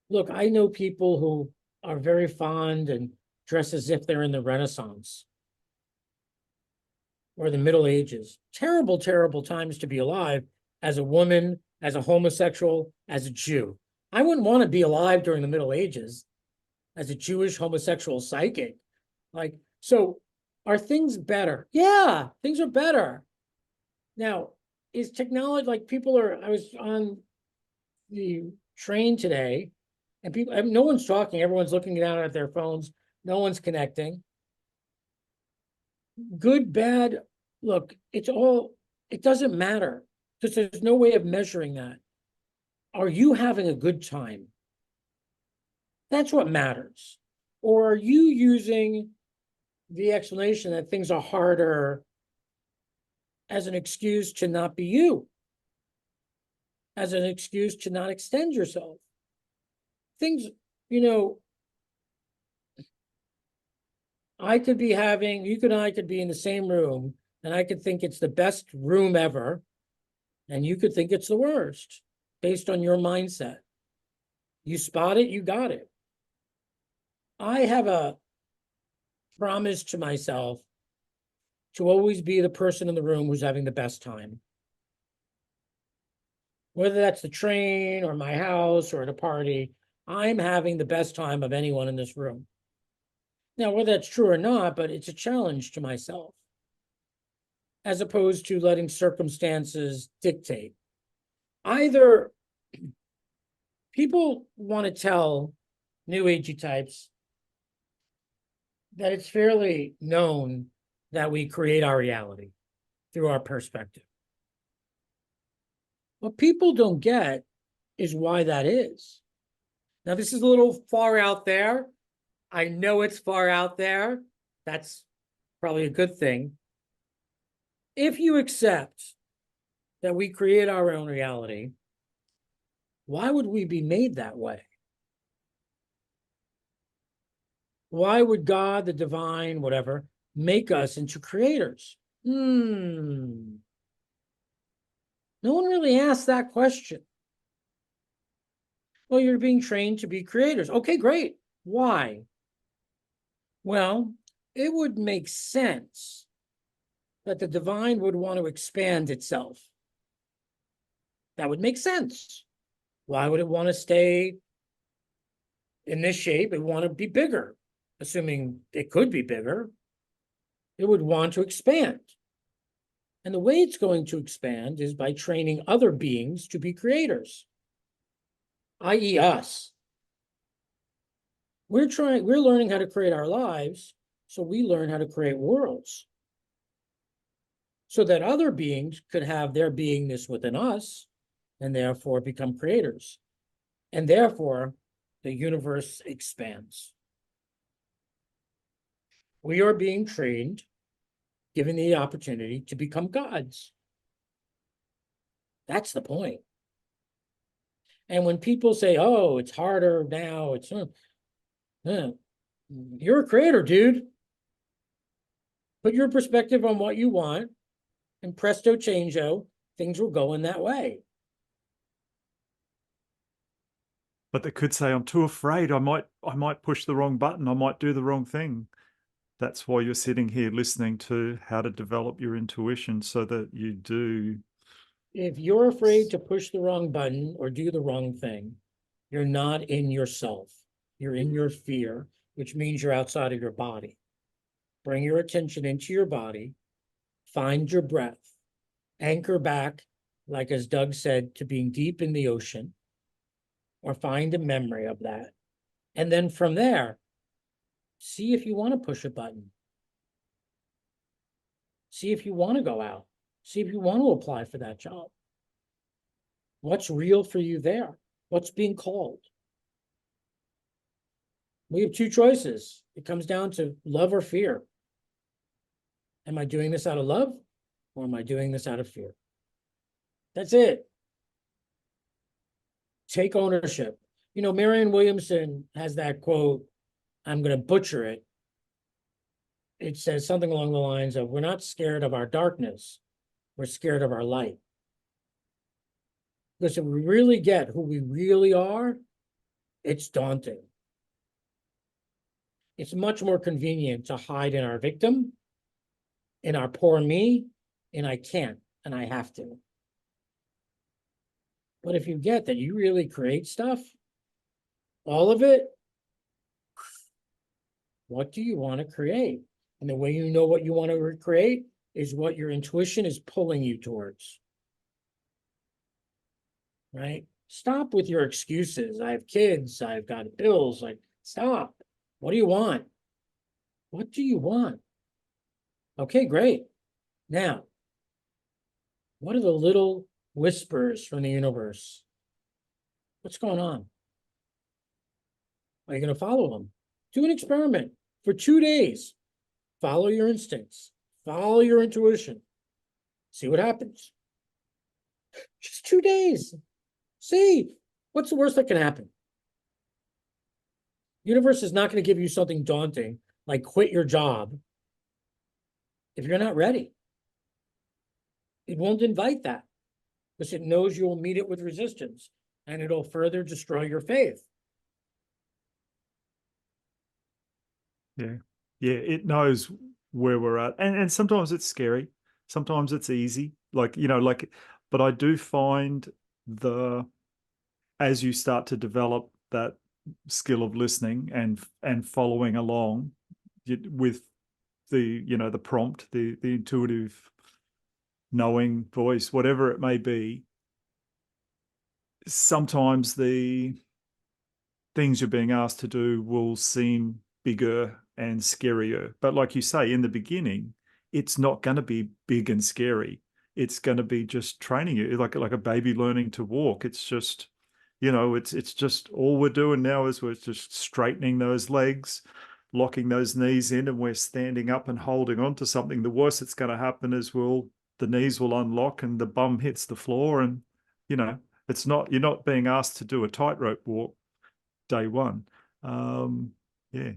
Look, I know people who are very fond and dress as if they're in the Renaissance or the Middle Ages. Terrible, terrible times to be alive as a woman, as a homosexual, as a Jew. I wouldn't want to be alive during the Middle Ages as a Jewish homosexual psychic. Like, so are things better? Yeah, things are better. Now, is technology like I was on the train today and no one's talking, everyone's looking down at their phones, no one's connecting. Good, bad, look, it doesn't matter because there's no way of measuring that. Are you having a good time? That's what matters. Or are you using the explanation that things are harder as an excuse to not be you, as an excuse to not extend yourself? Things, you know, you and I could be in the same room, and I could think it's the best room ever. And you could think it's the worst based on your mindset. You spot it, you got it. I have a promise to myself to always be the person in the room who's having the best time. Whether that's the train or my house or at a party, I'm having the best time of anyone in this room. Now, whether that's true or not, but it's a challenge to myself, as opposed to letting circumstances dictate. Either people want to tell new agey types that it's fairly known that we create our reality through our perspective. What people don't get is why that is. Now, this is a little far out there. I know it's far out there. That's probably a good thing. If you accept that we create our own reality, why would we be made that way? Why would God, the divine, whatever, make us into creators? No one really asked that question. Well, you're being trained to be creators. Okay, great. Why? Well, it would make sense that the divine would want to expand itself. That would make sense. Why would it want to stay in this shape? It would want to be bigger, assuming it could be bigger. It would want to expand. And the way it's going to expand is by training other beings to be creators, i.e. us. We're learning how to create our lives, so we learn how to create worlds, so that other beings could have their beingness within us and therefore become creators. And therefore, the universe expands. We are being trained, given the opportunity to become gods. That's the point. And when people say, oh, it's harder now, you're a creator, dude. Put your perspective on what you want, and presto changeo, things will go in that way. But they could say, I'm too afraid. I might push the wrong button. I might do the wrong thing. That's why you're sitting here listening to how to develop your intuition so that you do. If you're afraid to push the wrong button or do the wrong thing, you're not in yourself. You're in your fear, which means you're outside of your body. Bring your attention into your body, find your breath, anchor back, like as Doug said, to being deep in the ocean, or find a memory of that. And then from there, see if you want to push a button. See if you want to go out. See if you want to apply for that job. What's real for you there? What's being called? We have two choices. It comes down to love or fear. Am I doing this out of love, or am I doing this out of fear? That's it. Take ownership. You know, Marianne Williamson has that quote, I'm going to butcher it. It says something along the lines of, we're not scared of our darkness, we're scared of our light. Because if we really get who we really are, it's daunting. It's much more convenient to hide in our victim, in our poor me, and I can't, and I have to. But if you get that you really create stuff, all of it, what do you want to create? And the way you know what you want to create is what your intuition is pulling you towards. Right? Stop with your excuses. I have kids, I've got bills. Like, stop. What do you want? What do you want? Okay, great. Now, what are the little whispers from the universe? What's going on? Are you going to follow them? Do an experiment for 2 days. Follow your instincts. Follow your intuition. See what happens. Just 2 days. See, what's the worst that can happen? Universe is not going to give you something daunting like quit your job if you're not ready. It won't invite that. because it knows you'll meet it with resistance and it'll further destroy your faith. Yeah. Yeah. It knows where we're at. And sometimes it's scary. Sometimes it's easy. But I do find as you start to develop that skill of listening and following along with the prompt, the intuitive knowing voice, whatever it may be, sometimes the things you're being asked to do will seem bigger and scarier. But like you say, in the beginning, it's not going to be big and scary. It's going to be just training you, like a baby learning to walk. It's just, it's just all we're doing now is we're just straightening those legs, locking those knees in, and we're standing up and holding on to something. The worst that's going to happen is the knees will unlock and the bum hits the floor, and you're not being asked to do a tightrope walk day one. Yeah.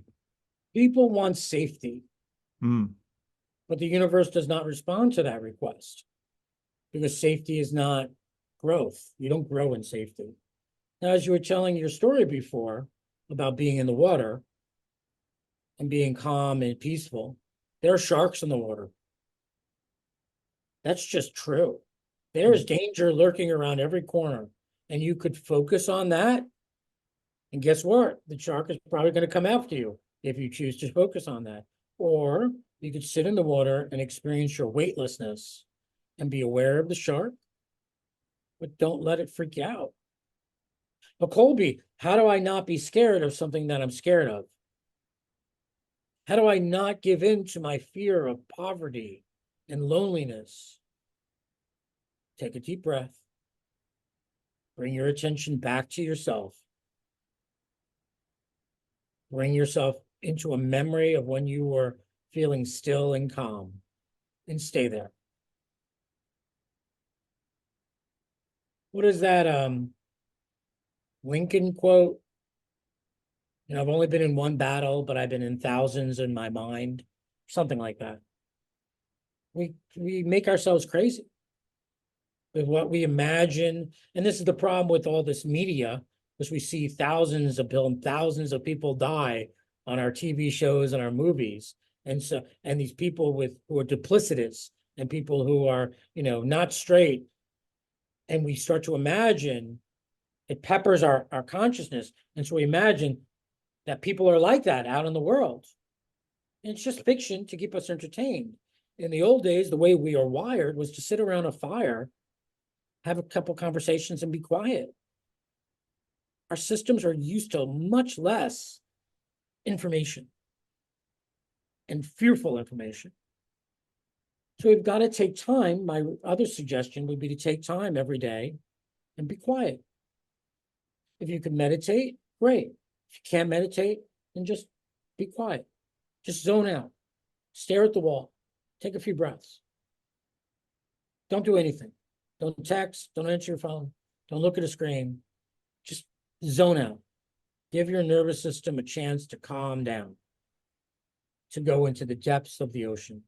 People want safety, Mm. but the universe does not respond to that request because safety is not growth. You don't grow in safety. Now, as you were telling your story before about being in the water and being calm and peaceful, there are sharks in the water. That's just true. There is danger lurking around every corner, and you could focus on that. And guess what? The shark is probably going to come after you if you choose to focus on that. Or you could sit in the water and experience your weightlessness and be aware of the shark, but don't let it freak you out. But Colby, how do I not be scared of something that I'm scared of? How do I not give in to my fear of poverty and loneliness? Take a deep breath. Bring your attention back to yourself. Bring yourself into a memory of when you were feeling still and calm, and stay there. What is that Lincoln quote? I've only been in one battle, but I've been in thousands in my mind. Something like that. We make ourselves crazy with what we imagine. And this is the problem with all this media, because we see thousands of people die on our TV shows and our movies. And these people who are duplicitous and people who are, not straight. And we start to imagine, it peppers our consciousness. And so we imagine that people are like that out in the world. And it's just fiction to keep us entertained. In the old days, the way we are wired was to sit around a fire, have a couple conversations, and be quiet. Our systems are used to much less information and fearful information. So we've got to take time. My other suggestion would be to take time every day and be quiet. If you can meditate, great. If you can't meditate, then just be quiet. Just zone out. Stare at the wall. Take a few breaths. Don't do anything. Don't text. Don't answer your phone. Don't look at a screen. Just zone out. Give your nervous system a chance to calm down, to go into the depths of the ocean.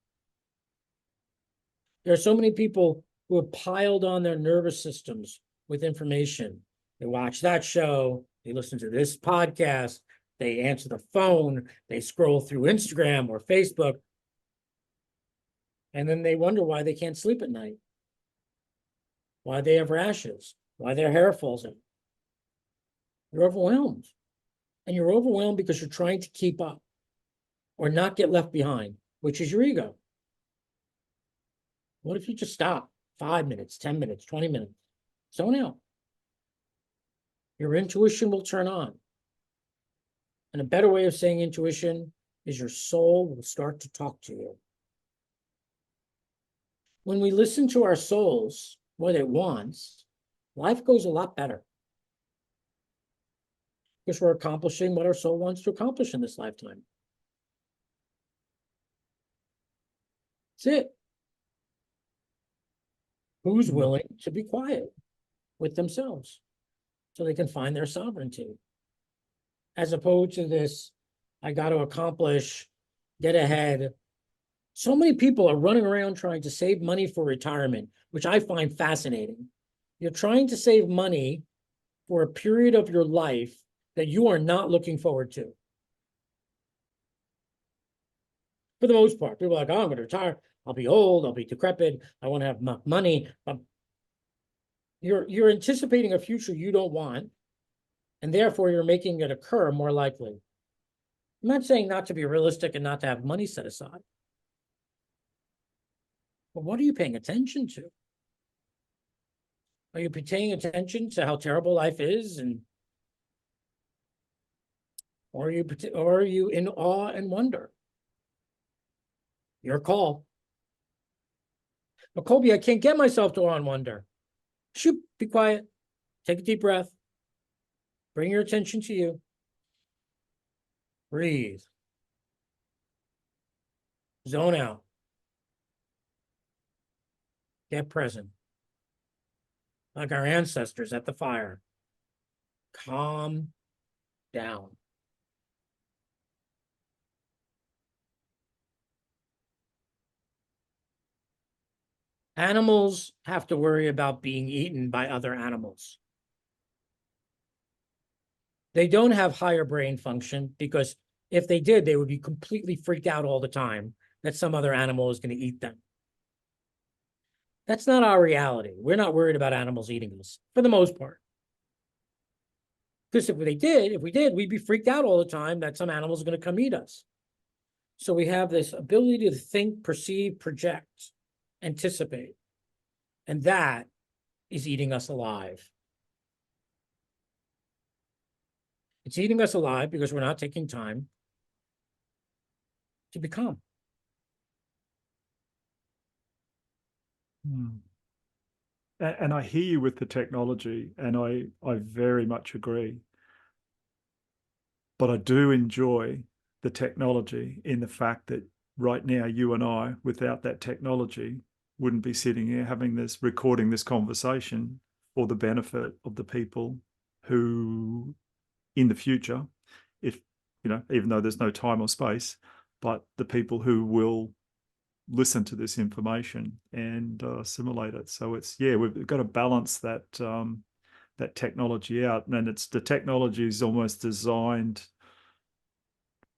There are so many people who have piled on their nervous systems with information. They watch that show, they listen to this podcast, they answer the phone, they scroll through Instagram or Facebook, and then they wonder why they can't sleep at night, why they have rashes, why their hair falls out. You're overwhelmed. And you're overwhelmed because you're trying to keep up or not get left behind, which is your ego. What if you just stop 5 minutes, 10 minutes, 20 minutes? Zone out. Your intuition will turn on. And a better way of saying intuition is your soul will start to talk to you. When we listen to our souls, what it wants, life goes a lot better. Because we're accomplishing what our soul wants to accomplish in this lifetime. That's it. Who's willing to be quiet with themselves so they can find their sovereignty? As opposed to this, I got to accomplish, get ahead. So many people are running around trying to save money for retirement, which I find fascinating. You're trying to save money for a period of your life that you are not looking forward to. For the most part, people are like, oh, I'm going to retire. I'll be old. I'll be decrepit. I want to have money. You're anticipating a future you don't want, and therefore you're making it occur more likely. I'm not saying not to be realistic and not to have money set aside. But what are you paying attention to? Are you paying attention to how terrible life is, or are you in awe and wonder? Your call. But Colby, I can't get myself to awe and wonder. Shoot, be quiet. Take a deep breath. Bring your attention to you. Breathe. Zone out. Get present. Like our ancestors at the fire. Calm down. Animals have to worry about being eaten by other animals. They don't have higher brain function because if they did, they would be completely freaked out all the time that some other animal is going to eat them. That's not our reality. We're not worried about animals eating us for the most part. Because if we did, we'd be freaked out all the time that some animals are going to come eat us. So we have this ability to think, perceive, project, anticipate. And that is eating us alive. It's eating us alive because we're not taking time to become. And I hear you with the technology, and I very much agree. But I do enjoy the technology in the fact that right now, you and I, without that technology, wouldn't be sitting here recording this conversation for the benefit of the people who, in the future, if, even though there's no time or space, but the people who will listen to this information and assimilate it. So we've got to balance that that technology out, and the technology is almost designed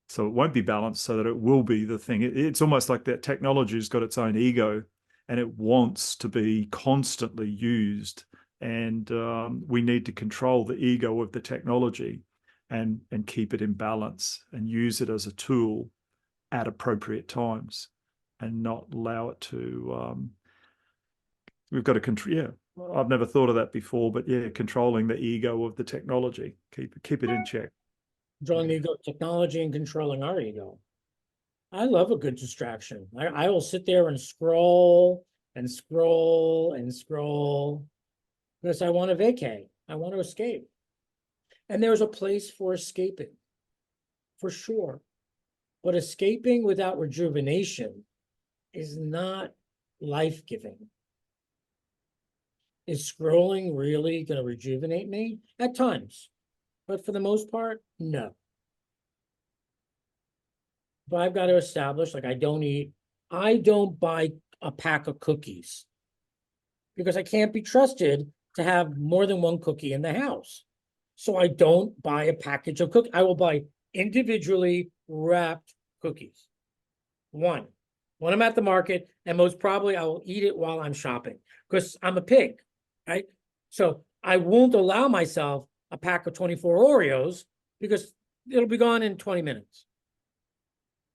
so it won't be balanced, so that it will be the thing. It's almost like that technology has got its own ego, and it wants to be constantly used. And we need to control the ego of the technology and keep it in balance and use it as a tool at appropriate times, and not allow it to. We've got to control. Yeah, I've never thought of that before, but yeah, controlling the ego of the technology, keep it in check. Controlling the ego, technology, and controlling our ego. I love a good distraction. I will sit there and scroll and scroll and scroll because I want to vacate. I want to escape. And there's a place for escaping, for sure. But escaping without rejuvenation is not life-giving. Is scrolling really going to rejuvenate me? At times. But for the most part, no. But I've got to establish, like, I don't buy a pack of cookies because I can't be trusted to have more than one cookie in the house. So I don't buy a package of cookies. I will buy individually wrapped cookies. One when I'm at the market, and most probably I will eat it while I'm shopping because I'm a pig, right? So I won't allow myself a pack of 24 Oreos because it'll be gone in 20 minutes.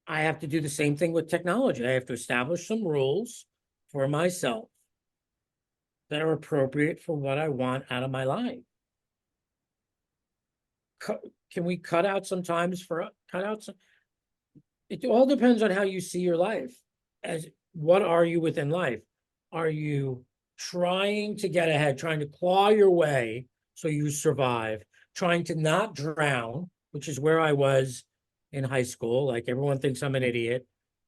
I have to do the same thing with technology. I have to establish some rules for myself that are appropriate for what I want out of my life. Can we cut out some? It all depends on how you see your life. As what are you within life? Are you trying to get ahead, trying to claw your way so you survive, trying to not drown, which is where I was in high school. Like, everyone thinks I'm an idiot.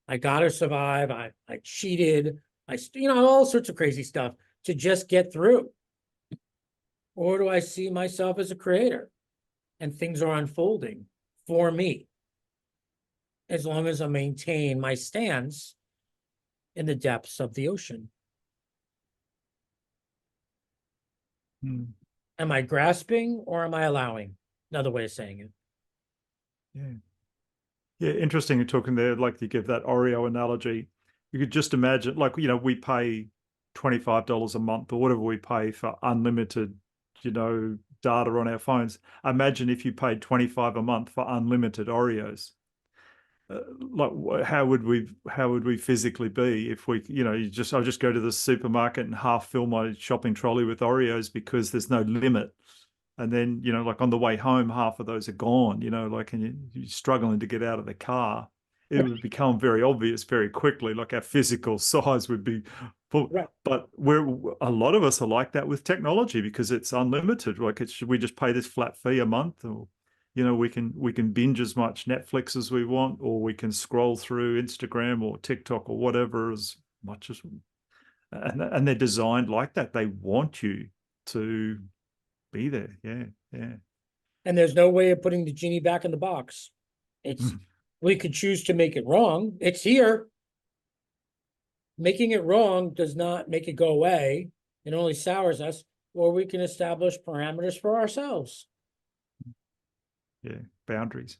I gotta survive. I cheated. All sorts of crazy stuff to just get through. Or do I see myself as a creator and things are unfolding for me, as long as I maintain my stance in the depths of the ocean? Mm. Am I grasping or am I allowing? Another way of saying it. Yeah. Yeah, interesting you're talking there, like you give that Oreo analogy. You could just imagine, like, we pay $25 a month or whatever we pay for unlimited, data on our phones. Imagine if you paid 25 a month for unlimited Oreos. Like, how would we physically be if we, I'll just go to the supermarket and half fill my shopping trolley with Oreos because there's no limit. And then, like on the way home, half of those are gone, like, and you're struggling to get out of the car. It would become very obvious very quickly, like our physical size would be full. Right. But a lot of us are like that with technology because it's unlimited. Like, should we just pay this flat fee a month, or, we can binge as much Netflix as we want, or we can scroll through Instagram or TikTok or whatever as much as, and they're designed like that. They want you to be there. Yeah, yeah. And there's no way of putting the genie back in the box. It's we could choose to make it wrong. It's here. Making it wrong does not make it go away. It only sours us, or we can establish parameters for ourselves. Yeah, boundaries.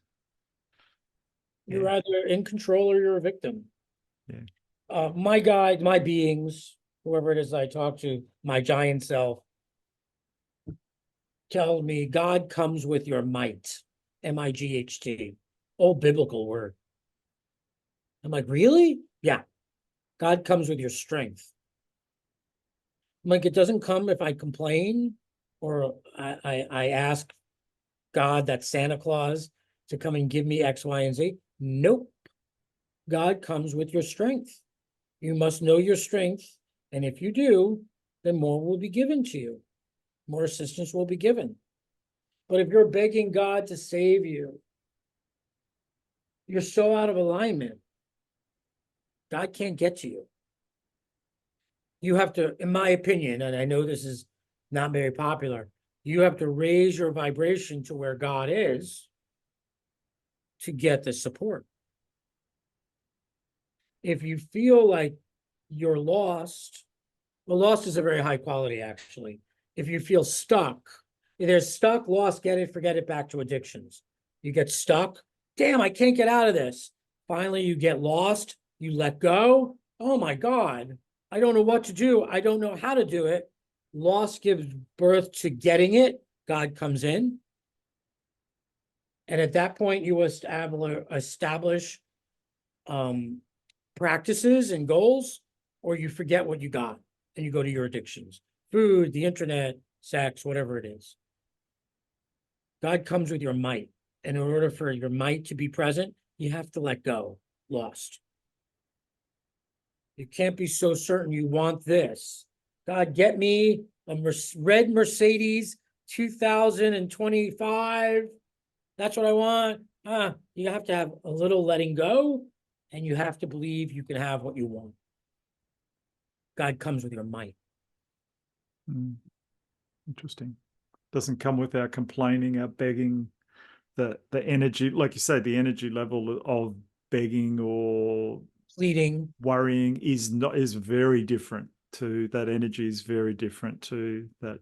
You're Yeah, either in control or you're a victim. yeah. My guide, my beings, whoever it is I talk to, my giant self, tell me God comes with your might, M-I-G-H-T, old biblical word. I'm like, really? Yeah. God comes with your strength. I'm like, it doesn't come if I complain or I ask God, that Santa Claus, to come and give me X, Y, and Z. Nope. God comes with your strength. You must know your strength. And if you do, then more will be given to you. More assistance will be given. But if you're begging God to save you, you're so out of alignment. God can't get to you. You have to, in my opinion, and I know this is not very popular, you have to raise your vibration to where God is to get the support. If you feel like you're lost, well, lost is a very high quality, actually. If you feel stuck, there's stuck, lost, get it, forget it, back to addictions. You get stuck. Damn, I can't get out of this. Finally, you get lost. You let go. Oh my God, I don't know what to do. I don't know how to do it. Loss gives birth to getting it. God comes in. And at that point, you establish practices and goals, or you forget what you got and you go to your addictions, food, the internet, sex, whatever it is. God comes with your might. And in order for your might to be present, you have to let go, lost. You can't be so certain you want this. God, get me a red Mercedes 2025. That's what I want. You have to have a little letting go, and you have to believe you can have what you want. God comes with your might. Interesting. Doesn't come with our complaining, our begging, the energy, like you say, the energy level of begging or Pleading. worrying is very different to that energy, is very different to that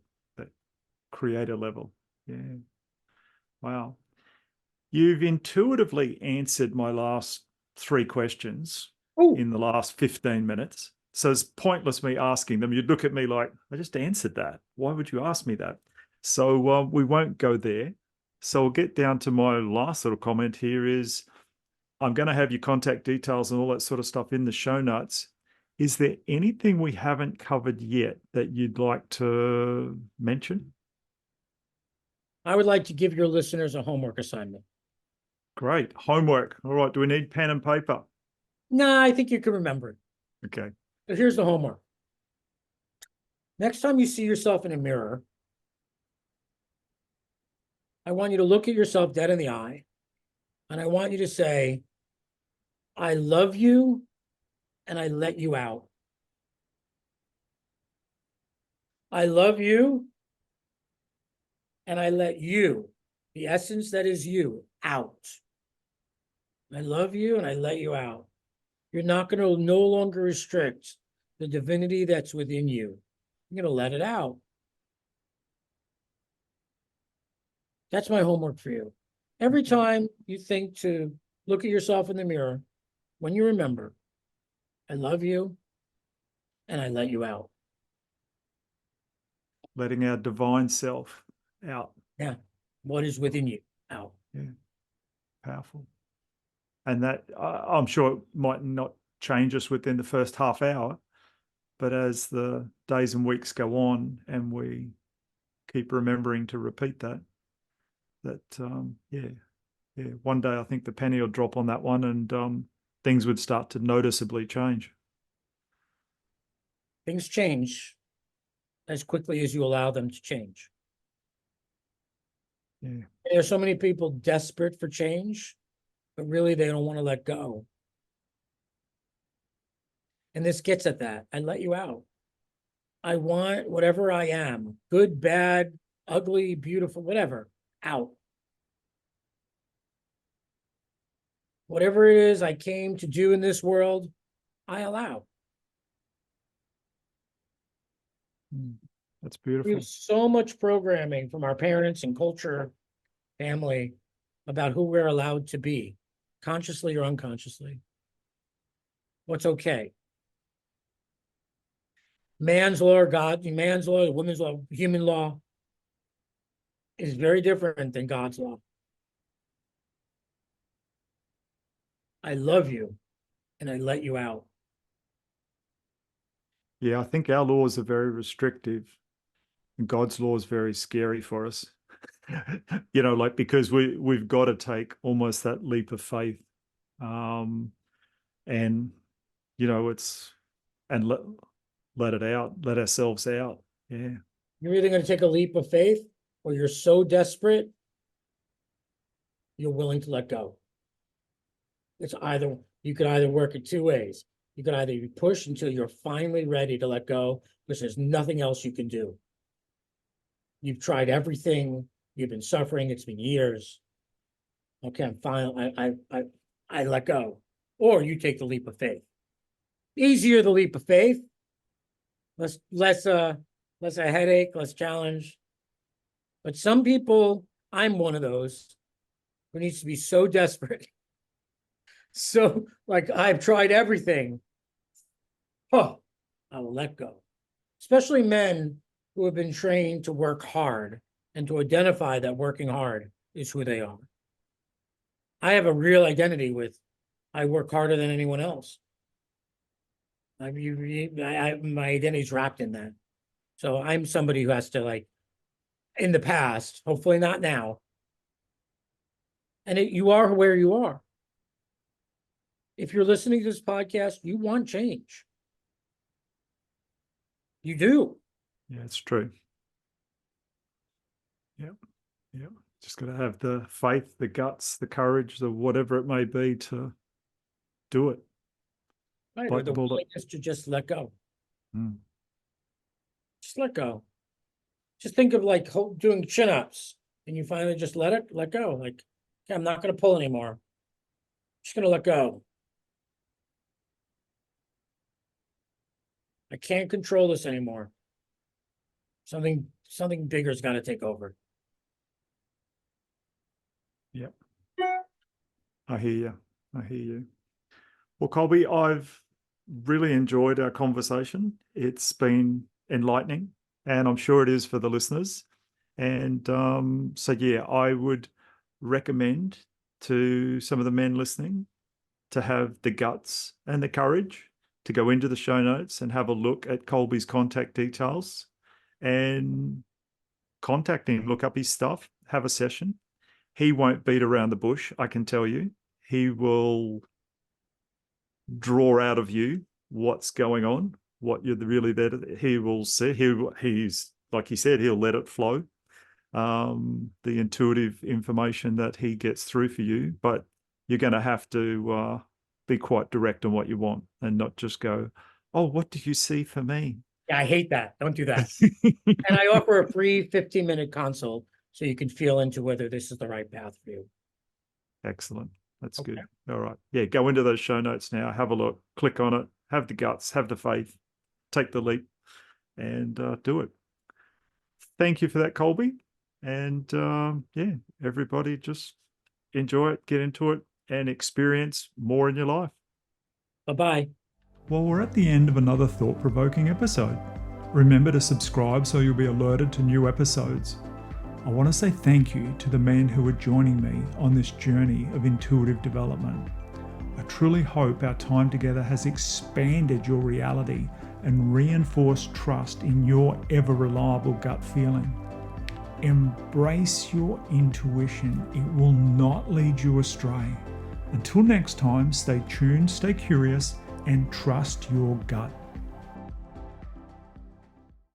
creator level. Yeah. Wow. You've intuitively answered my last three questions Oh, in the last 15 minutes. So it's pointless me asking them. You'd look at me like, I just answered that. Why would you ask me that? So we won't go there. So we'll get down to my last little comment here is I'm going to have your contact details and all that sort of stuff in the show notes. Is there anything we haven't covered yet that you'd like to mention? I would like to give your listeners a homework assignment. Great. Homework. All right. Do we need pen and paper? No, I think you can remember it. Okay. But here's the homework. Next time you see yourself in a mirror, I want you to look at yourself dead in the eye, and I want you to say, I love you, and I let you out. I love you, and I let you, the essence that is you, out. I love you, and I let you out. You're not going to no longer restrict the divinity that's within you. You're going to let it out. That's my homework for you. Every time you think to look at yourself in the mirror, when you remember, I love you and I let you out. Letting our divine self out. Yeah. What is within you out. Yeah. Powerful. And that, I'm sure it might not change us within the first half hour, but as the days and weeks go on and we keep remembering to repeat that, one day I think the penny will drop on that one, and things would start to noticeably change. Things change as quickly as you allow them to change. Yeah. There's so many people desperate for change, but really they don't want to let go. And this gets at that. I let you out. I want whatever I am, good, bad, ugly, beautiful, whatever, out. Whatever it is I came to do in this world, I allow. That's We beautiful. have so much programming from our parents and culture, family, about who we're allowed to be, consciously or unconsciously. What's okay? Man's law or God, man's law, woman's law, human law is very different than God's law. I love you and I let you out. Yeah, I think our laws are very restrictive, and God's law is very scary for us. Like, because we've got to take almost that leap of faith, and it's and let it out, let ourselves out. Yeah. You're either going to take a leap of faith or you're so desperate, you're willing to let go. It's either, you could either work it two ways. You could either be pushed until you're finally ready to let go because there's nothing else you can do. You've tried everything. You've been suffering. It's been years. Okay, I'm fine. I let go. Or you take the leap of faith. Easier the leap of faith. Less a headache, less challenge. But some people, I'm one of those who needs to be so desperate. So, like, I've tried everything. Oh, I will let go. Especially men who have been trained to work hard and to identify that working hard is who they are. I have a real identity with I work harder than anyone else. My identity is wrapped in that. So I'm somebody who has to, like, in the past, hopefully not now. And you are where you are. If you're listening to this podcast, you want change. You do. Yeah, it's true. Yep. Yep. Just got to have the faith, the guts, the courage, the whatever it may be to do it. Right. Bite Or the the bullet. willingness to just let go. Mm. Just let go. Just think of like doing chin-ups and you finally just let go. Like, okay, I'm not going to pull anymore. I'm just going to let go. I can't control this anymore. Something bigger's got to take over. Yep. I hear you. I hear you. Well, Colby, I've really enjoyed our conversation. It's been enlightening, and I'm sure it is for the listeners. And yeah, I would recommend to some of the men listening to have the guts and the courage to go into the show notes and have a look at Colby's contact details and contact him, look up his stuff, have a session. He won't beat around the bush, I can tell you. He will draw out of you what's going on, what you're really there to. He will see. He's like he said, he'll let it flow. The intuitive information that he gets through for you, but you're going to have to be quite direct on what you want and not just go, "Oh, what do you see for me?" Yeah, I hate that. Don't do that. And I offer a free 15-minute consult so you can feel into whether this is the right path for you. Excellent. That's Okay. good. All right. Yeah, go into those show notes now, have a look, click on it, have the guts, have the faith, take the leap, and do it. Thank you for that, Colby. And yeah, everybody just enjoy it, get into it, and experience more in your life. Bye-bye. Well, we're at the end of another thought-provoking episode. Remember to subscribe so you'll be alerted to new episodes. I want to say thank you to the men who are joining me on this journey of intuitive development. I truly hope our time together has expanded your reality and reinforced trust in your ever-reliable gut feeling. Embrace your intuition. It will not lead you astray. Until next time, stay tuned, stay curious, and trust your gut.